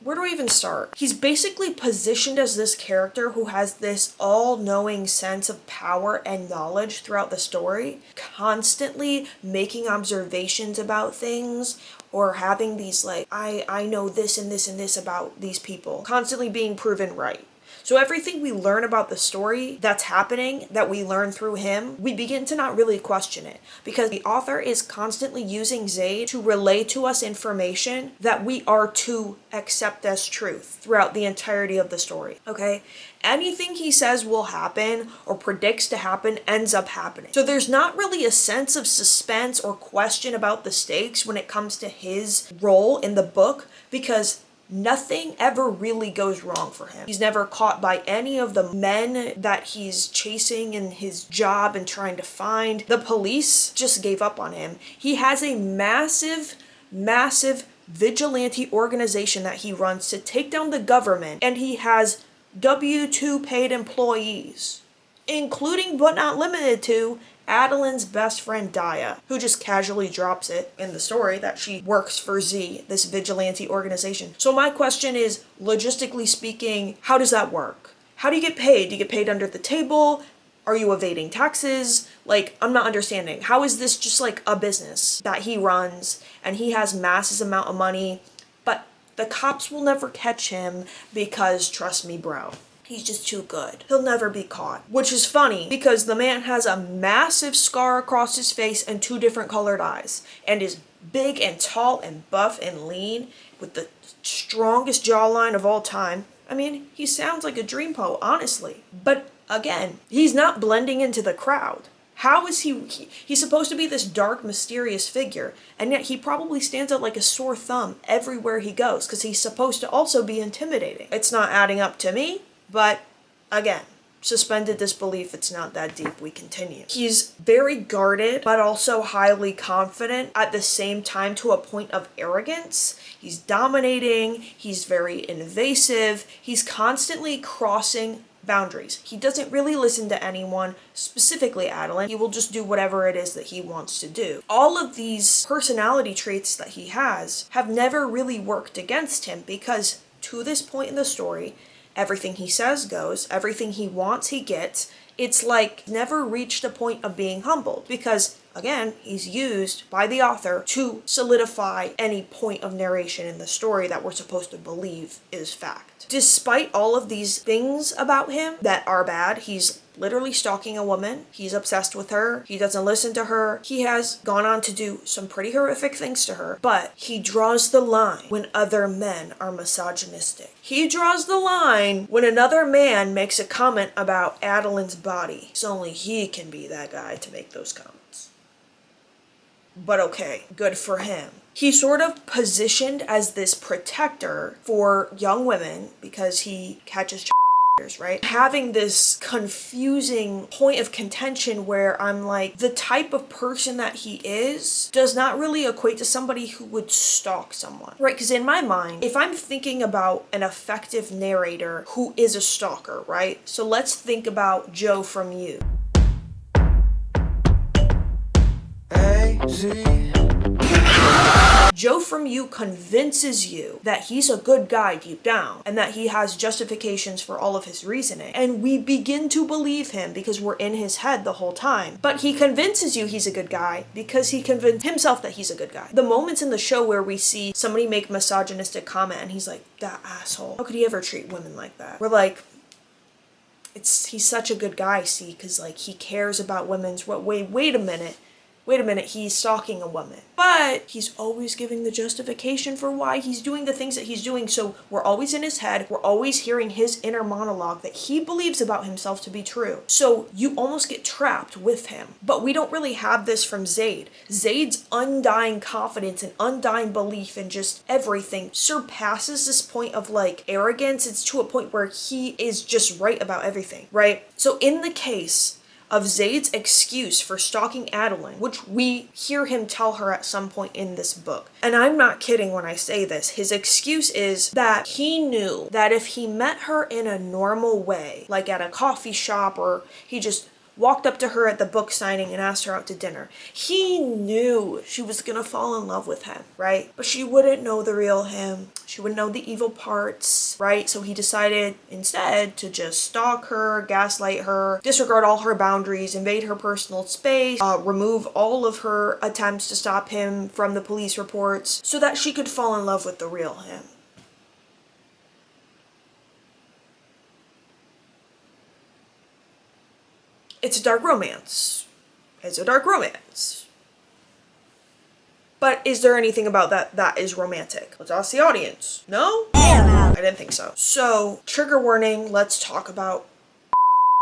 where do I even start? He's basically positioned as this character who has this all-knowing sense of power and knowledge throughout the story, constantly making observations about things or having these like, I know this and this and this about these people, constantly being proven right. So everything we learn about the story that's happening, that we learn through him, we begin to not really question it. Because the author is constantly using Zaid to relay to us information that we are to accept as truth throughout the entirety of the story, okay? Anything he says will happen or predicts to happen ends up happening. So there's not really a sense of suspense or question about the stakes when it comes to his role in the book, because nothing ever really goes wrong for him. He's never caught by any of the men that he's chasing in his job and trying to find. The police just gave up on him. He has a massive vigilante organization that he runs to take down the government, and he has W-2 paid employees, including but not limited to Adeline's best friend Daya, who just casually drops it in the story that she works for Z, this vigilante organization. So my question is, logistically speaking, how does that work? How do you get paid? Do you get paid under the table? Are you evading taxes? Like, I'm not understanding. How is this just like a business that he runs and he has massive amount of money, but the cops will never catch him because, trust me, bro, He's just too good. He'll never be caught. Which is funny because the man has a massive scar across his face and 2 different colored eyes, and is big and tall and buff and lean with the strongest jawline of all time. I mean, he sounds like a dreampo, honestly. But again, he's not blending into the crowd. How is he's supposed to be this dark, mysterious figure, and yet he probably stands out like a sore thumb everywhere he goes, because he's supposed to also be intimidating. It's not adding up to me, but again, suspended disbelief, it's not that deep, we continue. He's very guarded, but also highly confident at the same time, to a point of arrogance. He's dominating, he's very invasive, he's constantly crossing boundaries. He doesn't really listen to anyone, specifically Adeline. He will just do whatever it is that he wants to do. All of these personality traits that he has have never really worked against him, because to this point in the story, everything he says goes, everything he wants he gets. It's like never reached a point of being humbled, because again, he's used by the author to solidify any point of narration in the story that we're supposed to believe is fact. Despite all of these things about him that are bad, he's literally stalking a woman. He's obsessed with her. He doesn't listen to her. He has gone on to do some pretty horrific things to her, but he draws the line when other men are misogynistic. He draws the line when another man makes a comment about Adeline's body. So only he can be that guy to make those comments. But okay, good for him. He's sort of positioned as this protector for young women because he catches right? Having this confusing point of contention where I'm like, the type of person that he is does not really equate to somebody who would stalk someone, right? Because in my mind, if I'm thinking about an effective narrator who is a stalker, right? So let's think about Joe from You. Joe from You convinces you that he's a good guy deep down and that he has justifications for all of his reasoning. And we begin to believe him because we're in his head the whole time. But he convinces you he's a good guy because he convinced himself that he's a good guy. The moments in the show where we see somebody make a misogynistic comment and he's like, that asshole, how could he ever treat women like that? We're like, he's such a good guy, see, because like he cares about women's, wait a minute, he's stalking a woman. But he's always giving the justification for why he's doing the things that he's doing. So we're always in his head. We're always hearing his inner monologue that he believes about himself to be true. So you almost get trapped with him. But we don't really have this from Zaid. Zaid's undying confidence and undying belief in just everything surpasses this point of like arrogance. It's to a point where he is just right about everything, right? So in the case of Zaid's excuse for stalking Adeline, which we hear him tell her at some point in this book. And I'm not kidding when I say this. His excuse is that he knew that if he met her in a normal way, like at a coffee shop, or he just walked up to her at the book signing and asked her out to dinner, he knew she was gonna fall in love with him, right? But she wouldn't know the real him. She wouldn't know the evil parts, right? So he decided instead to just stalk her, gaslight her, disregard all her boundaries, invade her personal space, remove all of her attempts to stop him from the police reports so that she could fall in love with the real him. It's a dark romance. It's a dark romance. But is there anything about that is romantic? Let's ask the audience. No? I didn't think so. So, trigger warning, let's talk about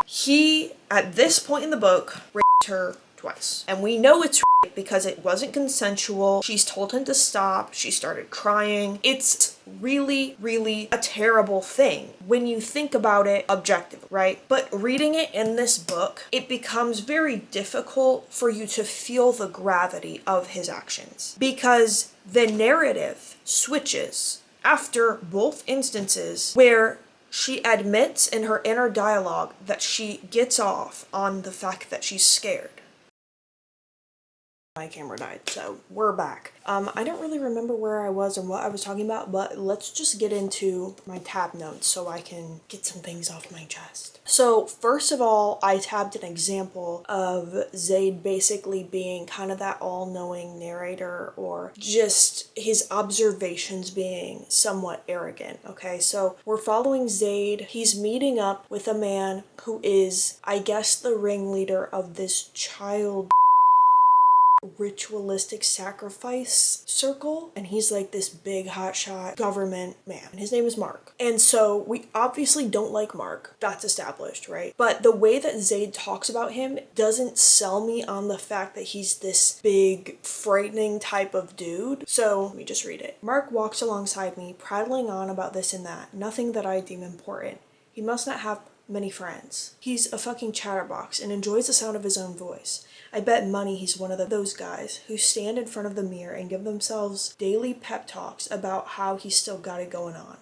he, at this point in the book, raped her twice. And we know it's rape because it wasn't consensual. She's told him to stop. She started crying. It's really, really a terrible thing when you think about it objectively, right? But reading it in this book, it becomes very difficult for you to feel the gravity of his actions because the narrative switches after both instances where she admits in her inner dialogue that she gets off on the fact that she's scared. My camera died, so we're back. I don't really remember where I was and what I was talking about, but let's just get into my tab notes so I can get some things off my chest. So first of all, I tabbed an example of Zaid basically being kind of that all-knowing narrator, or just his observations being somewhat arrogant, okay? So we're following Zaid. He's meeting up with a man who is, I guess, the ringleader of this child ritualistic sacrifice circle, and he's like this big hotshot government man. His name is Mark, and so we obviously don't like Mark. That's established, right? But the way that Zaid talks about him doesn't sell me on the fact that he's this big, frightening type of dude. So let me just read it. Mark walks alongside me, prattling on about this and that, nothing that I deem important. He must not have many friends. He's a fucking chatterbox and enjoys the sound of his own voice. I bet money he's one of those guys who stand in front of the mirror and give themselves daily pep talks about how he's still got it going on.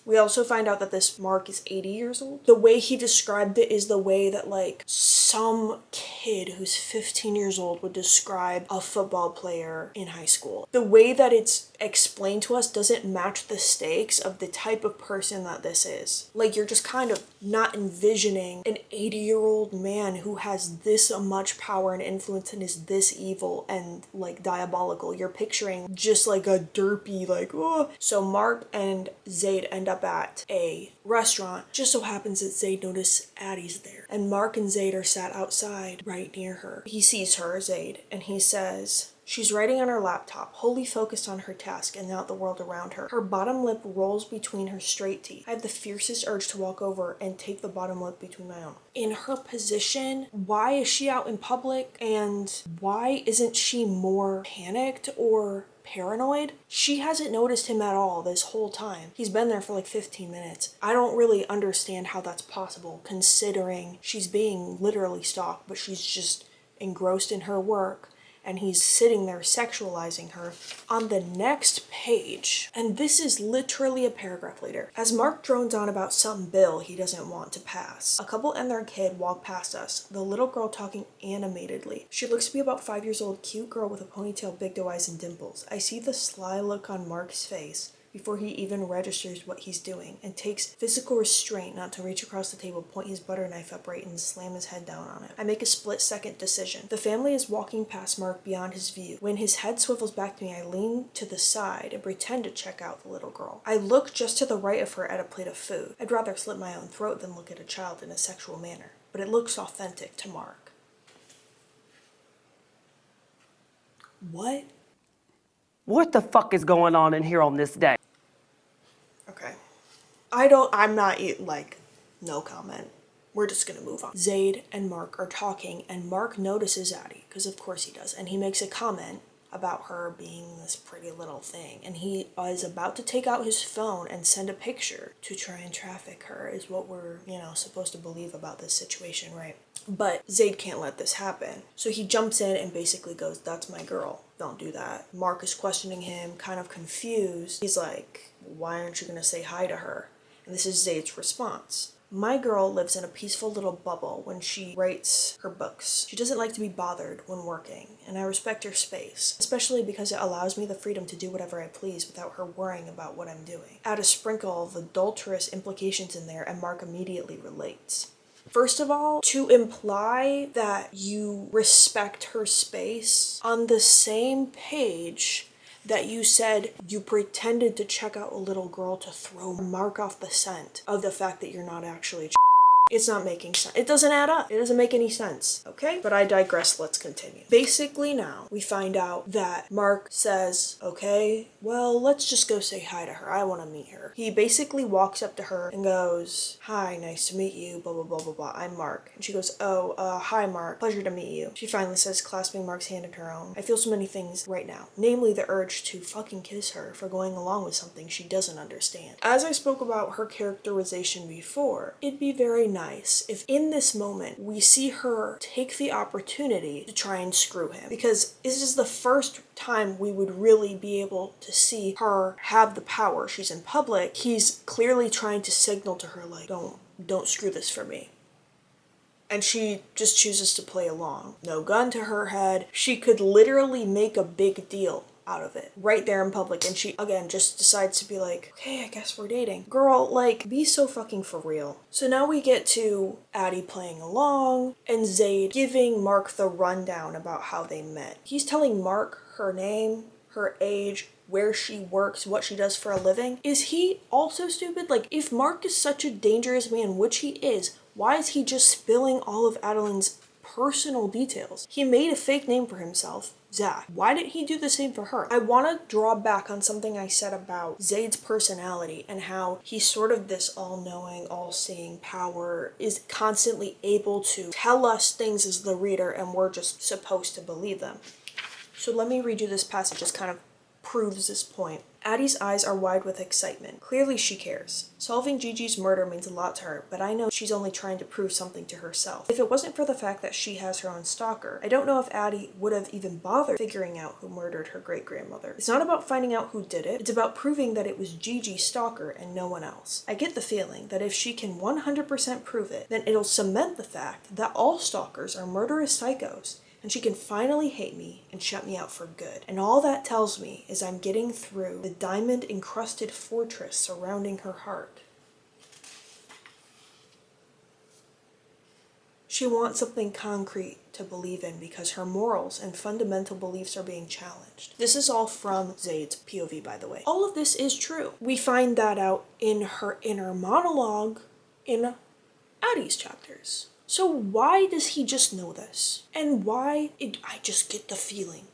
We also find out that this Mark is 80 years old. The way he described it is the way that like some kid who's 15 years old would describe a football player in high school. The way that it's explained to us doesn't match the stakes of the type of person that this is. Like, you're just kind of not envisioning an 80-year-old man who has this much power and influence and is this evil and like diabolical. You're picturing just like a derpy, like, oh. So Mark and Zaid end up at a restaurant. Just so happens that Zaid noticed Addie's there, and Mark and Zaid are sat outside right near her. He sees her, Zaid, and he says, she's writing on her laptop, wholly focused on her task and not the world around her. Her bottom lip rolls between her straight teeth. I have the fiercest urge to walk over and take the bottom lip between my own. In her position, why is she out in public, and why isn't she more panicked or paranoid? She hasn't noticed him at all this whole time. He's been there for like 15 minutes. I don't really understand how that's possible, considering she's being literally stalked, but she's just engrossed in her work, and he's sitting there sexualizing her. On the next page, and this is literally a paragraph later, as Mark drones on about some bill he doesn't want to pass, a couple and their kid walk past us, the little girl talking animatedly. She looks to be about 5 years old, cute girl with a ponytail, big doe eyes, and dimples. I see the sly look on Mark's face before he even registers what he's doing, and takes physical restraint not to reach across the table, point his butter knife upright, and slam his head down on it. I make a split-second decision. The family is walking past Mark beyond his view. When his head swivels back to me, I lean to the side and pretend to check out the little girl. I look just to the right of her at a plate of food. I'd rather slit my own throat than look at a child in a sexual manner, but it looks authentic to Mark. What? What the fuck is going on in here on this day? Okay. I'm not, like, no comment. We're just gonna move on. Zaid and Mark are talking, and Mark notices Addie, because of course he does, and he makes a comment about her being this pretty little thing, and he is about to take out his phone and send a picture to try and traffic her, is what we're, supposed to believe about this situation, right? But Zaid can't let this happen. So he jumps in and basically goes, that's my girl. Don't do that. Mark is questioning him, kind of confused. He's like, why aren't you gonna say hi to her? And this is Zaid's response. My girl lives in a peaceful little bubble when she writes her books. She doesn't like to be bothered when working, and I respect her space, especially because it allows me the freedom to do whatever I please without her worrying about what I'm doing. Add a sprinkle of adulterous implications in there, and Mark immediately relates. First of all, to imply that you respect her space on the same page that you said you pretended to check out a little girl to throw Mark off the scent of the fact that you're not actually it's not making sense. It doesn't add up. It doesn't make any sense, okay? But I digress, let's continue. Basically now, we find out that Mark says, okay, well, let's just go say hi to her. I want to meet her. He basically walks up to her and goes, hi, nice to meet you, blah, blah, blah, blah, blah. I'm Mark. And she goes, hi, Mark. Pleasure to meet you. She finally says, clasping Mark's hand in her own. I feel so many things right now, namely the urge to fucking kiss her for going along with something she doesn't understand. As I spoke about her characterization before, it'd be very nice if in this moment we see her take the opportunity to try and screw him, because this is the first time we would really be able to see her have the power. She's in public. He's clearly trying to signal to her, like, don't screw this for me. and she just chooses to play along. No gun to her head. She could literally make a big deal out of it right there in public, and she again just decides to be like, okay, I guess we're dating. Girl, like, be so fucking for real. So now we get to Addie playing along and Zaid giving Mark the rundown about how they met. He's telling Mark her name, her age, where she works, what she does for a living. Is he also stupid? Like, if Mark is such a dangerous man, which he is, why is he just spilling all of Adeline's personal details? He made a fake name for himself, Zach. Why didn't he do the same for her? I want to draw back on something I said about Zaid's personality and how he's sort of this all-knowing, all-seeing power, is constantly able to tell us things as the reader and we're just supposed to believe them. So let me read you this passage. This kind of proves this point. Addie's eyes are wide with excitement. Clearly she cares. Solving Gigi's murder means a lot to her, but I know she's only trying to prove something to herself. If it wasn't for the fact that she has her own stalker, I don't know if Addie would have even bothered figuring out who murdered her great-grandmother. It's not about finding out who did it, it's about proving that it was Gigi's stalker and no one else. I get the feeling that if she can 100% prove it, then it'll cement the fact that all stalkers are murderous psychos, and she can finally hate me and shut me out for good. And all that tells me is I'm getting through the diamond-encrusted fortress surrounding her heart. She wants something concrete to believe in because her morals and fundamental beliefs are being challenged. This is all from Zaid's POV, by the way. All of this is true. We find that out in her inner monologue in Addie's chapters. So why does he just know this? And why? I just get the feeling.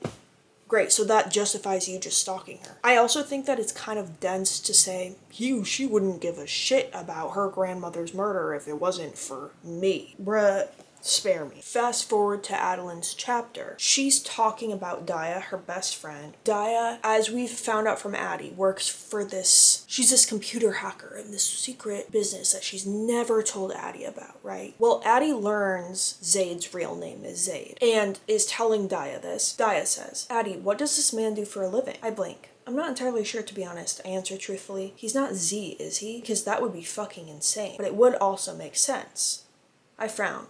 Great, so that justifies you just stalking her. I also think that it's kind of dense to say, she wouldn't give a shit about her grandmother's murder if it wasn't for me. Bruh, spare me. Fast forward to Adeline's chapter. She's talking about Daya, her best friend. Daya, as we've found out from Addie, works for she's this computer hacker in this secret business that she's never told Addie about, right? Well, Addie learns Zaid's real name is Zaid and is telling Daya this. Daya says, Addie, what does this man do for a living? I blink. I'm not entirely sure, to be honest, I answer truthfully. He's not Z, is he? Because that would be fucking insane. But it would also make sense. I frown.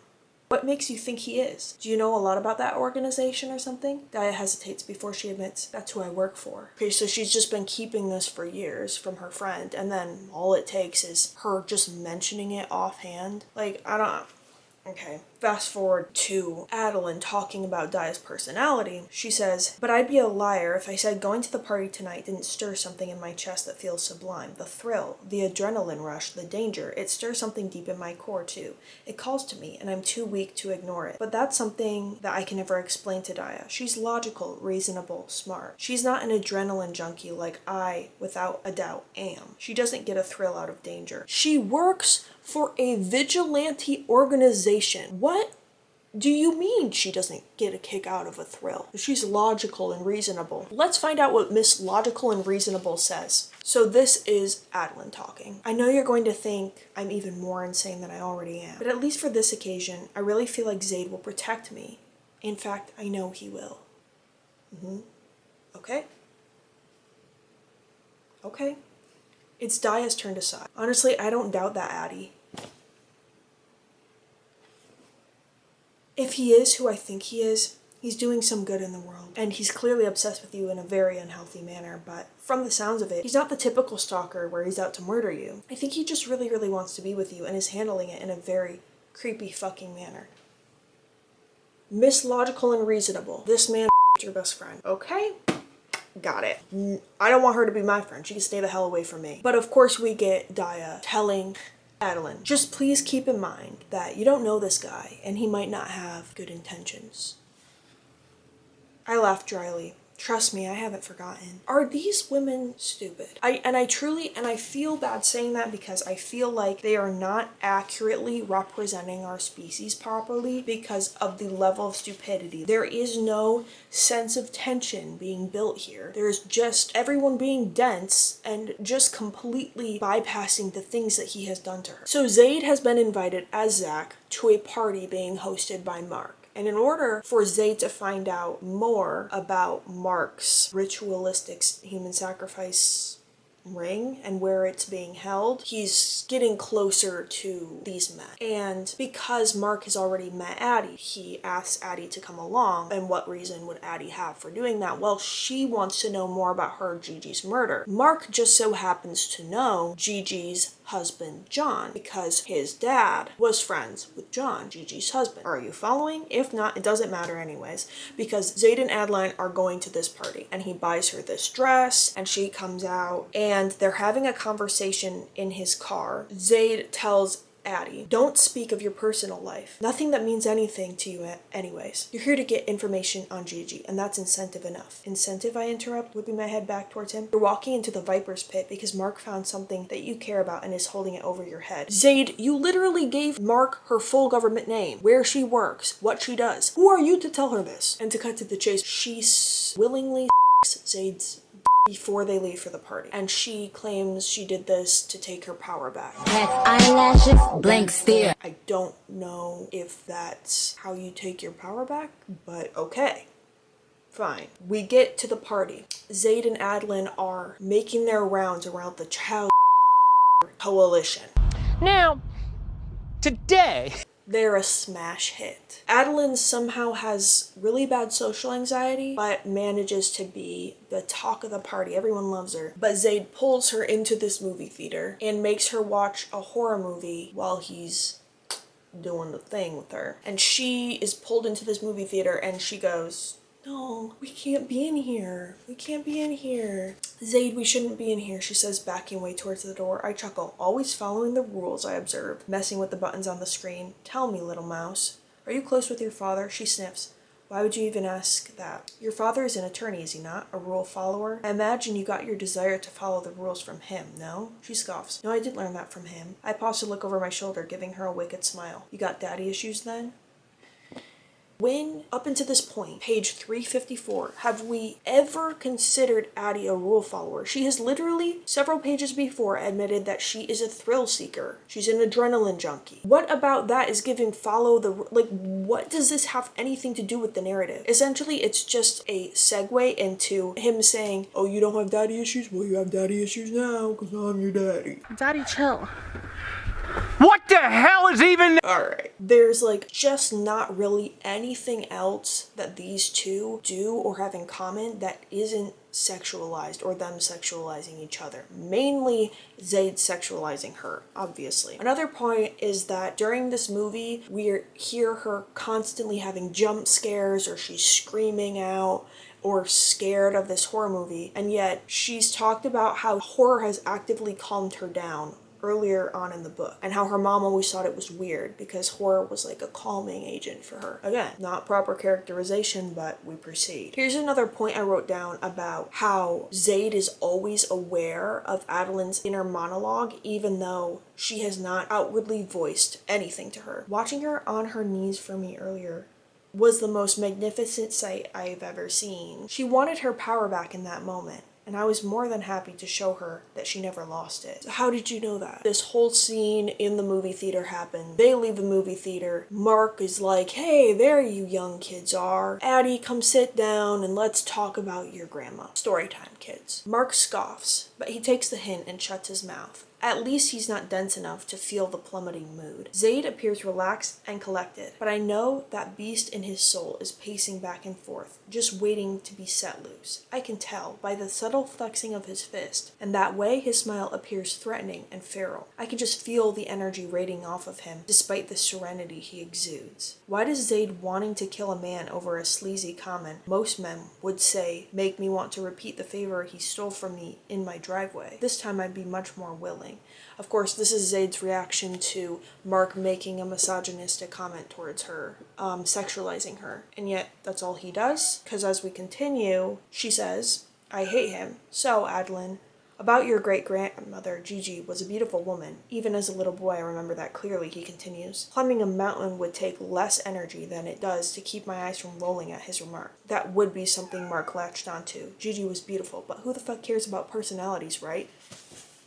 What makes you think he is? Do you know a lot about that organization or something? Daya hesitates before she admits, that's who I work for. Okay, so she's just been keeping this for years from her friend, and then all it takes is her just mentioning it offhand. Like, I don't... Okay. Fast forward to Adeline talking about Daya's personality. She says, but I'd be a liar if I said going to the party tonight didn't stir something in my chest that feels sublime. The thrill, the adrenaline rush, the danger, it stirs something deep in my core too. It calls to me and I'm too weak to ignore it. But that's something that I can never explain to Daya. She's logical, reasonable, smart. She's not an adrenaline junkie like I, without a doubt, am. She doesn't get a thrill out of danger. She works for a vigilante organization. What do you mean she doesn't get a kick out of a thrill? She's logical and reasonable. Let's find out what Miss Logical and Reasonable says. So this is Adeline talking. I know you're going to think I'm even more insane than I already am, but at least for this occasion, I really feel like Zaid will protect me. In fact, I know he will. Okay. Okay. It's Daya's turn to sigh. Honestly, I don't doubt that, Addie. If he is who I think he is, he's doing some good in the world. And he's clearly obsessed with you in a very unhealthy manner, but from the sounds of it, he's not the typical stalker where he's out to murder you. I think he just really, really wants to be with you and is handling it in a very creepy fucking manner. Miss Logical and Reasonable. This man your best friend. Okay? Got it. I don't want her to be my friend. She can stay the hell away from me. But of course we get Daya telling Adeline, just please keep in mind that you don't know this guy and he might not have good intentions. I laughed dryly. Trust me, I haven't forgotten. Are these women stupid? I feel bad saying that because I feel like they are not accurately representing our species properly because of the level of stupidity. There is no sense of tension being built here. There's just everyone being dense and just completely bypassing the things that he has done to her. So Zaid has been invited as Zach to a party being hosted by Mark. And in order for Zaid to find out more about Mark's ritualistic human sacrifice ring and where it's being held, he's getting closer to these men. And because Mark has already met Addie, he asks Addie to come along. And what reason would Addie have for doing that? Well, she wants to know more about her Gigi's murder. Mark just so happens to know Gigi's husband, John, because his dad was friends with John, Gigi's husband. Are you following? If not, it doesn't matter anyways, because Zayd and Adeline are going to this party, and he buys her this dress, and she comes out, and they're having a conversation in his car. Zayd tells Addie, don't speak of your personal life. Nothing that means anything to you anyways. You're here to get information on Gigi, and that's incentive enough. Incentive, I interrupt, whipping my head back towards him. You're walking into the Viper's pit because Mark found something that you care about and is holding it over your head. Zayd, you literally gave Mark her full government name, where she works, what she does. Who are you to tell her this? And to cut to the chase, she willingly Zayd's before they leave for the party. And she claims she did this to take her power back. Eyelashes, blank stare. I don't know if that's how you take your power back, but okay. Fine. We get to the party. Zayd and Adeline are making their rounds around the child coalition. Now, today, they're a smash hit. Adeline somehow has really bad social anxiety, but manages to be the talk of the party. Everyone loves her. But Zayd pulls her into this movie theater and makes her watch a horror movie while he's doing the thing with her. And she is pulled into this movie theater and she goes, no, we can't be in here. We can't be in here. Zayd, we shouldn't be in here, she says, backing away towards the door. I chuckle. Always following the rules, I observe, messing with the buttons on the screen. Tell me, little mouse. Are you close with your father? She sniffs. Why would you even ask that? Your father is an attorney, is he not? A rule follower? I imagine you got your desire to follow the rules from him, no? She scoffs. No, I did learn that from him. I pause to look over my shoulder, giving her a wicked smile. You got daddy issues then? When, up until this point, page 354, have we ever considered Addie a rule follower? She has literally, several pages before, admitted that she is a thrill seeker. She's an adrenaline junkie. What about that is giving what does this have anything to do with the narrative? Essentially, it's just a segue into him saying, oh, you don't have daddy issues? Well, you have daddy issues now, because I'm your daddy. Daddy, chill. what the hell is even... Alright. There's just not really anything else that these two do or have in common that isn't sexualized or them sexualizing each other. Mainly Zayd sexualizing her, obviously. Another point is that during this movie, we hear her constantly having jump scares or she's screaming out or scared of this horror movie, and yet she's talked about how horror has actively calmed her down earlier on in the book, and how her mom always thought it was weird because horror was like a calming agent for her. Again, not proper characterization, but we proceed. Here's another point I wrote down about how Zayd is always aware of Adeline's inner monologue, even though she has not outwardly voiced anything to her. Watching her on her knees for me earlier was the most magnificent sight I've ever seen. She wanted her power back in that moment, and I was more than happy to show her that she never lost it. So how did you know that? This whole scene in the movie theater happened. They leave the movie theater. Mark is like, hey, there you young kids are. Addie, come sit down and let's talk about your grandma. Story time, kids. Mark scoffs, but he takes the hint and shuts his mouth. At least he's not dense enough to feel the plummeting mood. Zayd appears relaxed and collected, but I know that beast in his soul is pacing back and forth, just waiting to be set loose. I can tell by the subtle flexing of his fist, and that way his smile appears threatening and feral. I can just feel the energy radiating off of him, despite the serenity he exudes. Why does Zayd wanting to kill a man over a sleazy comment most men would say make me want to repeat the favor he stole from me in my driveway? This time I'd be much more willing. Of course, this is Zayd's reaction to Mark making a misogynistic comment towards her, sexualizing her. And yet, that's all he does, because as we continue, she says, I hate him. So, Adeline, about your great-grandmother, Gigi, was a beautiful woman. Even as a little boy, I remember that clearly, he continues. Climbing a mountain would take less energy than it does to keep my eyes from rolling at his remark. That would be something Mark latched onto. Gigi was beautiful, but who the fuck cares about personalities, right?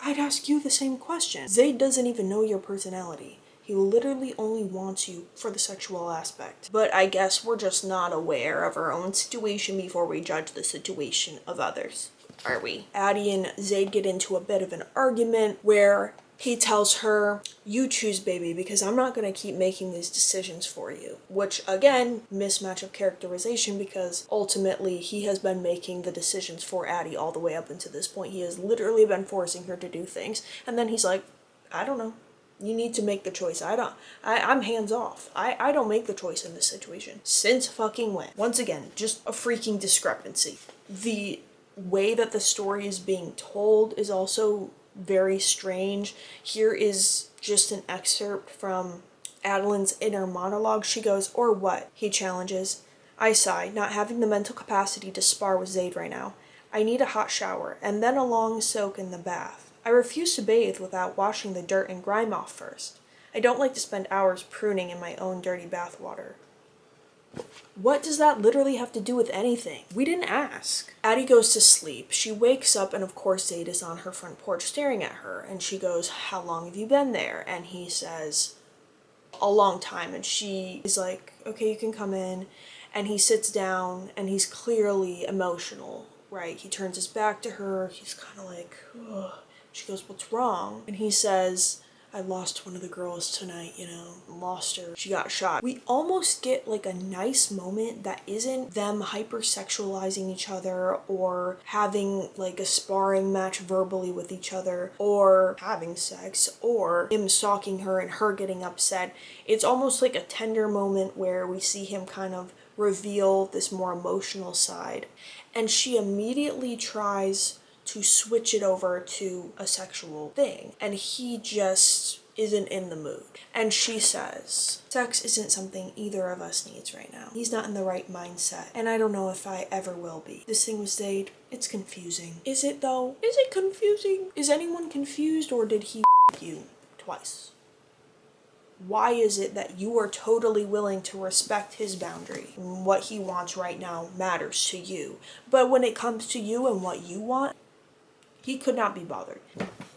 I'd ask you the same question. Zayd doesn't even know your personality. He literally only wants you for the sexual aspect. But I guess we're just not aware of our own situation before we judge the situation of others. are we? Addie and Zayd get into a bit of an argument where he tells her, you choose, baby, because I'm not going to keep making these decisions for you. Which, again, mismatch of characterization, because ultimately he has been making the decisions for Addie all the way up until this point. He has literally been forcing her to do things. And then he's like, I don't know. You need to make the choice. I'm hands off. I don't make the choice in this situation. Since fucking when? Once again, just a freaking discrepancy. The way that the story is being told is also very strange. Here is just an excerpt from Adeline's inner monologue. She goes, or what? He challenges. I sigh, not having the mental capacity to spar with Zayd right now. I need a hot shower, and then a long soak in the bath. I refuse to bathe without washing the dirt and grime off first. I don't like to spend hours pruning in my own dirty bath water. What does that literally have to do with anything? We didn't ask. Addie goes to sleep. She wakes up and of course Zayd is on her front porch staring at her. And she goes, how long have you been there? And he says, a long time. And she is like, okay, you can come in. And he sits down and he's clearly emotional, right? He turns his back to her. He's kind of like, ugh. She goes, what's wrong? And he says, I lost one of the girls tonight, lost her. She got shot. We almost get like a nice moment that isn't them hypersexualizing each other or having like a sparring match verbally with each other or having sex or him stalking her and her getting upset. It's almost like a tender moment where we see him kind of reveal this more emotional side. And she immediately tries to switch it over to a sexual thing. And he just isn't in the mood. And she says, sex isn't something either of us needs right now. He's not in the right mindset. And I don't know if I ever will be. This thing with Zayd, it's confusing. Is it though? Is it confusing? Is anyone confused or did he you twice? Why is it that you are totally willing to respect his boundary? What he wants right now matters to you. But when it comes to you and what you want, he could not be bothered.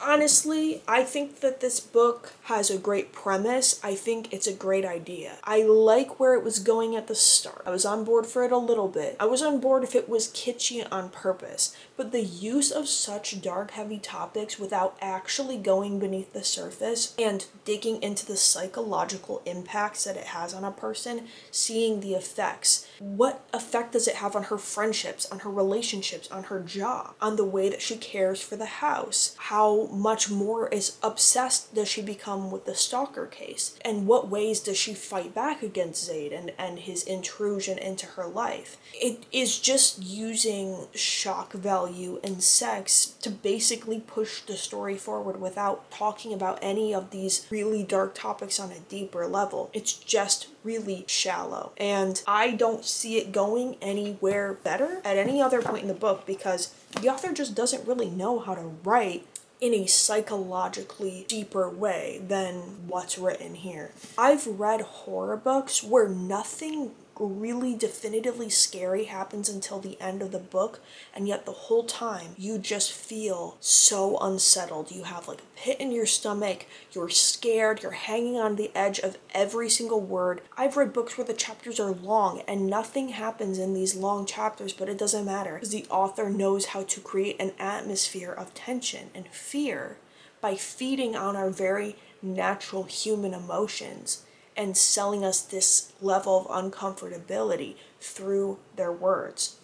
Honestly, I think that this book has a great premise. I think it's a great idea. I like where it was going at the start. I was on board for it a little bit. I was on board if it was kitschy on purpose. But the use of such dark, heavy topics without actually going beneath the surface and digging into the psychological impacts that it has on a person, seeing the effects. What effect does it have on her friendships, on her relationships, on her job, on the way that she cares for the house? How much more is obsessed does she become with the stalker case? And what ways does she fight back against Zayd and his intrusion into her life? It is just using shock value and sex to basically push the story forward without talking about any of these really dark topics on a deeper level. It's just really shallow. And I don't see it going anywhere better at any other point in the book because the author just doesn't really know how to write in a psychologically deeper way than what's written here. I've read horror books where nothing really definitively scary happens until the end of the book, and yet the whole time you just feel so unsettled. You have like a pit in your stomach, you're scared, you're hanging on the edge of every single word. I've read books where the chapters are long and nothing happens in these long chapters, but it doesn't matter because the author knows how to create an atmosphere of tension and fear by feeding on our very natural human emotions and selling us this level of uncomfortability through their words.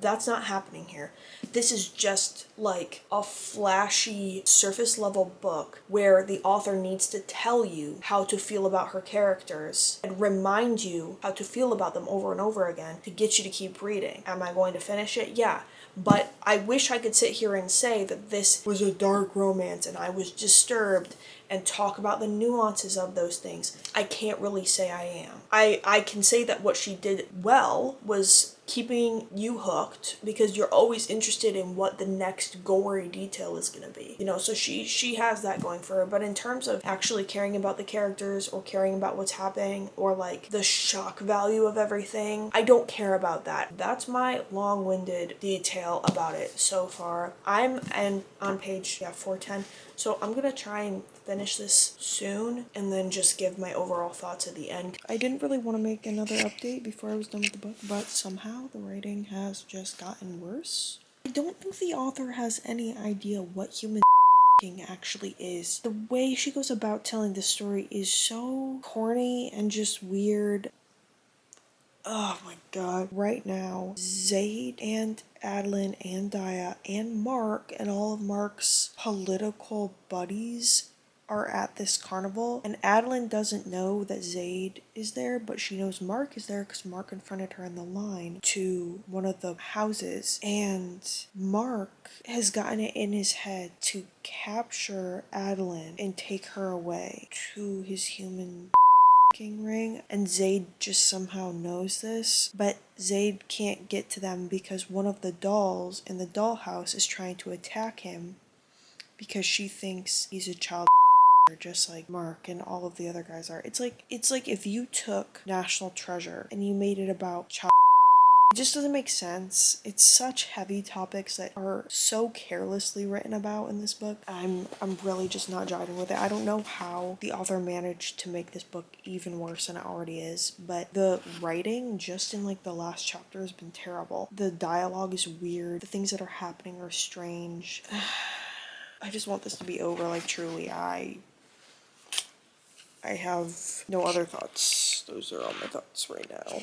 That's not happening here. This is just like a flashy surface level book where the author needs to tell you how to feel about her characters and remind you how to feel about them over and over again to get you to keep reading. Am I going to finish it? Yeah. But I wish I could sit here and say that this was a dark romance and I was disturbed and talk about the nuances of those things. I can't really say I am. I can say that what she did well was keeping you hooked because you're always interested in what the next gory detail is going to be. So she has that going for her. But in terms of actually caring about the characters or caring about what's happening or like the shock value of everything, I don't care about that. That's my long-winded detail about it so far. I'm on page 410. So I'm gonna try and finish this soon and then just give my overall thoughts at the end. I didn't really want to make another update before I was done with the book, but somehow the writing has just gotten worse. I don't think the author has any idea what human actually is. The way she goes about telling the story is so corny and just weird. Oh my god. Right now, Zaid and Adeline and Daya and Mark and all of Mark's political buddies are at this carnival, and Adeline doesn't know that Zaid is there, but she knows Mark is there because Mark confronted her in the line to one of the houses, and Mark has gotten it in his head to capture Adeline and take her away to his human ring, and Zaid just somehow knows this, but Zaid can't get to them because one of the dolls in the dollhouse is trying to attack him because she thinks he's a child just like Mark and all of the other guys are. It's like if you took National Treasure and you made it about child. It just doesn't make sense. It's such heavy topics that are so carelessly written about in this book. I'm really just not jiving with it. I don't know how the author managed to make this book even worse than it already is, but the writing just in like the last chapter has been terrible. The dialogue is weird. The things that are happening are strange. I just want this to be over, like truly. I have no other thoughts. Those are all my thoughts right now.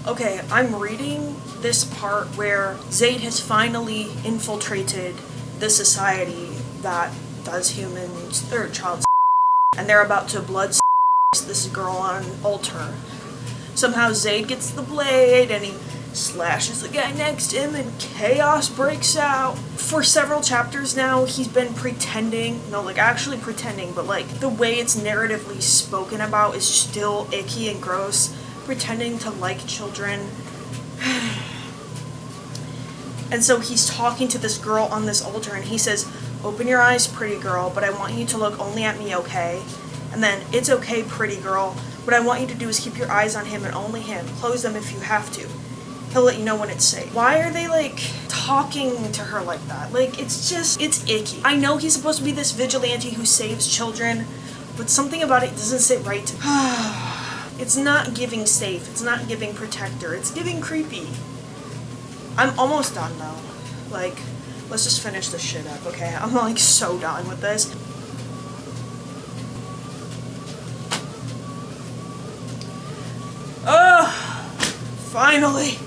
Okay, I'm reading this part where Zaid has finally infiltrated the society that does humans or child, and they're about to blood this girl on an altar. Somehow Zaid gets the blade and he slashes the guy next to him and chaos breaks out. For several chapters now, he's been pretending, actually pretending, but the way it's narratively spoken about is still icky and gross, pretending to like children. And so he's talking to this girl on this altar and he says, "Open your eyes, pretty girl, but I want you to look only at me, okay?" And then, "It's okay, pretty girl. What I want you to do is keep your eyes on him and only him. Close them if you have to. He'll let you know when it's safe." Why are they talking to her like that? It's icky. I know he's supposed to be this vigilante who saves children, but something about it doesn't sit right to me. It's not giving safe. It's not giving protector. It's giving creepy. I'm almost done though. Let's just finish this shit up, okay? I'm so done with this. Finally!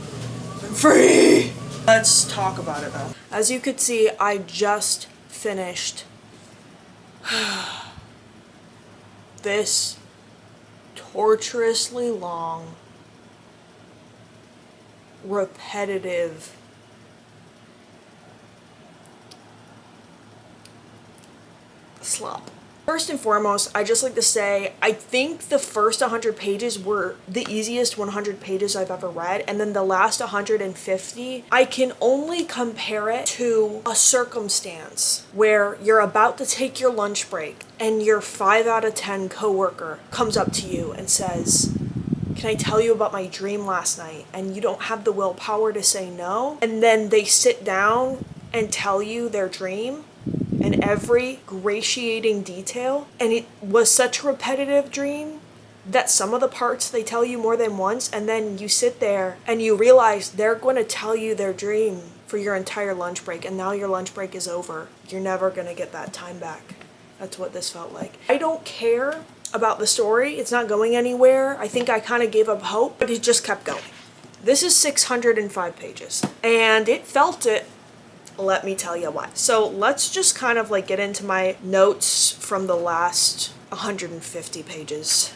I'm free! Let's talk about it though. As you could see, I just finished this torturously long, repetitive slop. First and foremost, I just like to say, I think the first 100 pages were the easiest 100 pages I've ever read, and then the last 150, I can only compare it to a circumstance where you're about to take your lunch break and your 5 out of 10 coworker comes up to you and says, "Can I tell you about my dream last night?" And you don't have the willpower to say no, and then they sit down and tell you their dream in every gratiating detail, and it was such a repetitive dream that some of the parts they tell you more than once, and then you sit there and you realize they're going to tell you their dream for your entire lunch break, and now your lunch break is over. You're never going to get that time back. That's what this felt like. I don't care about the story. It's not going anywhere. I think I kind of gave up hope, but it just kept going. This is 605 pages, and it felt it. Let me tell you what. So let's just kind of get into my notes from the last 150 pages.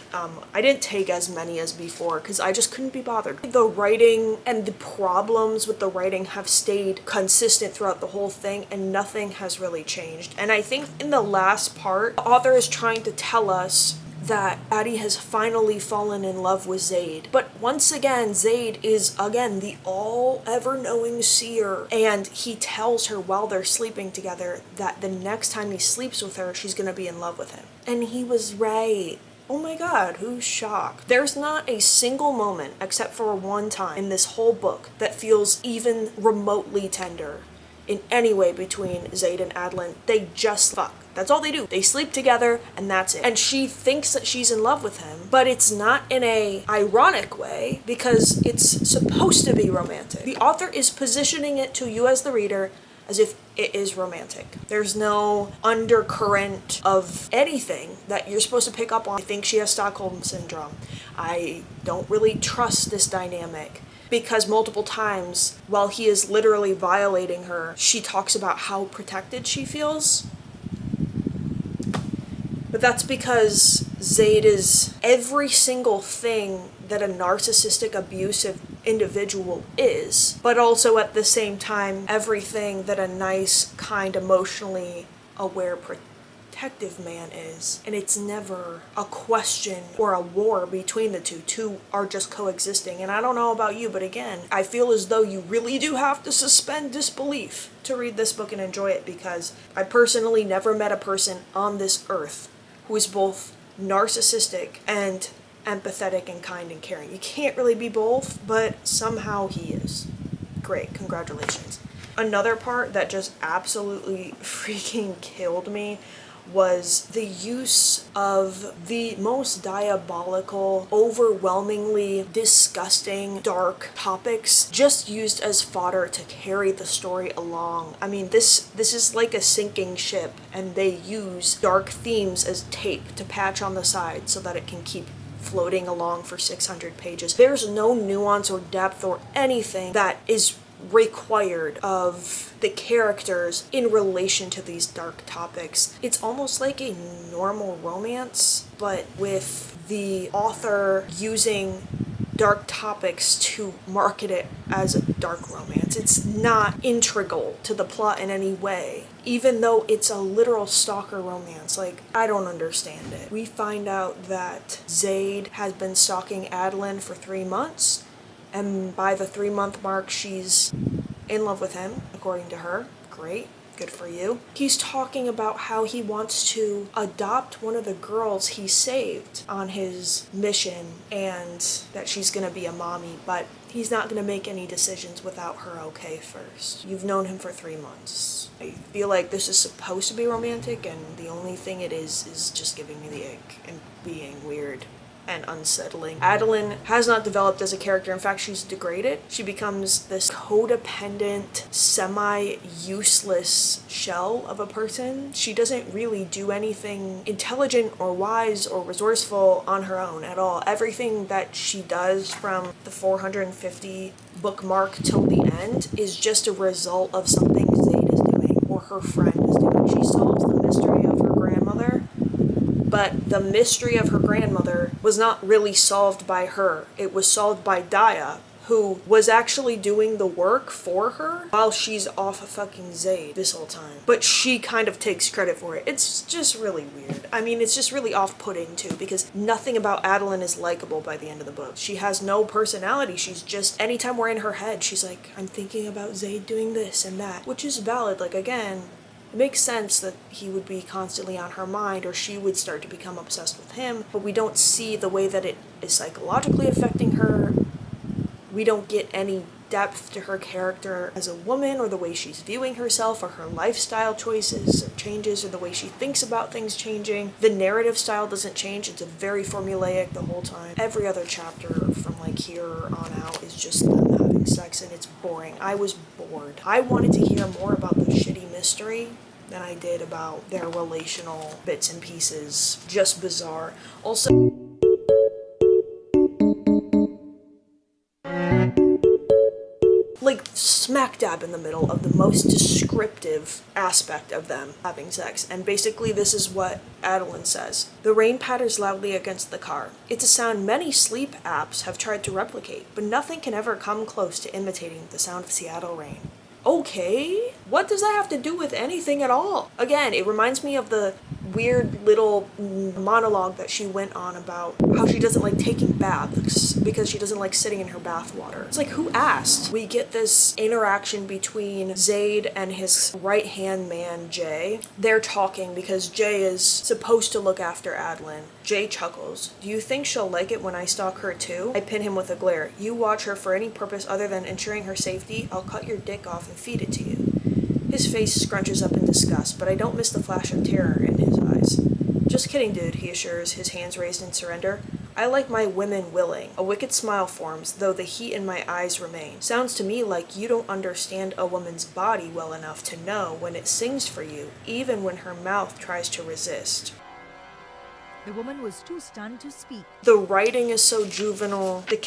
I didn't take as many as before because I just couldn't be bothered. The writing and the problems with the writing have stayed consistent throughout the whole thing, and nothing has really changed. And I think in the last part, the author is trying to tell us that Addie has finally fallen in love with Zaid. But once again, Zaid is, again, the all-ever-knowing seer. And he tells her while they're sleeping together that the next time he sleeps with her, she's gonna be in love with him. And he was right. Oh my god, who's shocked? There's not a single moment, except for one time in this whole book, that feels even remotely tender in any way between Zaid and Adeline. They just fuck. That's all they do. They sleep together and that's it. And she thinks that she's in love with him, but it's not in a ironic way because it's supposed to be romantic. The author is positioning it to you as the reader as if it is romantic. There's no undercurrent of anything that you're supposed to pick up on. I think she has Stockholm Syndrome. I don't really trust this dynamic. Because multiple times, while he is literally violating her, she talks about how protected she feels. But that's because Zaid is every single thing that a narcissistic, abusive individual is, but also at the same time, everything that a nice, kind, emotionally aware, protective man is. And it's never a question or a war between the two. Two are just coexisting. And I don't know about you, but again, I feel as though you really do have to suspend disbelief to read this book and enjoy it, because I personally never met a person on this earth who is both narcissistic and empathetic and kind and caring. You can't really be both, but somehow he is. Great, congratulations. Another part that just absolutely freaking killed me was the use of the most diabolical, overwhelmingly disgusting, dark topics just used as fodder to carry the story along. I mean, this is like a sinking ship, and they use dark themes as tape to patch on the side so that it can keep floating along for 600 pages. There's no nuance or depth or anything that is required of the characters in relation to these dark topics. It's almost like a normal romance, but with the author using dark topics to market it as a dark romance. It's not integral to the plot in any way, even though it's a literal stalker romance. Like, I don't understand it. We find out that Zaid has been stalking Adeline for 3 months, and by the 3-month mark, she's in love with him, according to her. Great. Good for you. He's talking about how he wants to adopt one of the girls he saved on his mission and that she's gonna be a mommy, but he's not gonna make any decisions without her okay first. You've known him for 3 months. I feel like this is supposed to be romantic, and the only thing it is just giving me the ick and being weird and unsettling. Adeline has not developed as a character. In fact, she's degraded. She becomes this codependent, semi-useless shell of a person. She doesn't really do anything intelligent or wise or resourceful on her own at all. Everything that she does from the 450 bookmark till the end is just a result of something Zaid is doing or her friend is doing. She solves the mystery of her grandmother, but the mystery of her grandmother was not really solved by her. It was solved by Daya, who was actually doing the work for her while she's off of fucking Zaid this whole time. But she kind of takes credit for it. It's just really weird. I mean, it's just really off-putting too, because nothing about Adeline is likable by the end of the book. She has no personality. She's just, anytime we're in her head, she's like, I'm thinking about Zaid doing this and that, which is valid. Like, again, it makes sense that he would be constantly on her mind, or she would start to become obsessed with him, but we don't see the way that it is psychologically affecting her. We don't get any depth to her character as a woman, or the way she's viewing herself, or her lifestyle choices or changes, or the way she thinks about things changing. The narrative style doesn't change. It's a very formulaic the whole time. Every other chapter from like here on out is just them having sex, and it's boring. I was bored. I wanted to hear more about the shitty mystery than I did about their relational bits and pieces. Just bizarre. Also, like smack dab in the middle of the most descriptive aspect of them having sex. And basically this is what Adeline says. The rain patters loudly against the car. It's a sound many sleep apps have tried to replicate, but nothing can ever come close to imitating the sound of Seattle rain. Okay, what does that have to do with anything at all? Again, it reminds me of the weird little monologue that she went on about how she doesn't like taking baths because she doesn't like sitting in her bath water. It's like, who asked? We get this interaction between Zayd and his right-hand man, Jay. They're talking because Jay is supposed to look after Adlin. Jay chuckles. Do you think she'll like it when I stalk her too? I pin him with a glare. You watch her for any purpose other than ensuring her safety, I'll cut your dick off and feed it to you. His face scrunches up in disgust, but I don't miss the flash of terror in his eyes. Just kidding, dude, he assures, his hands raised in surrender. I like my women willing. A wicked smile forms, though the heat in my eyes remain. Sounds to me like you don't understand a woman's body well enough to know when it sings for you, even when her mouth tries to resist. The woman was too stunned to speak. The writing is so juvenile. The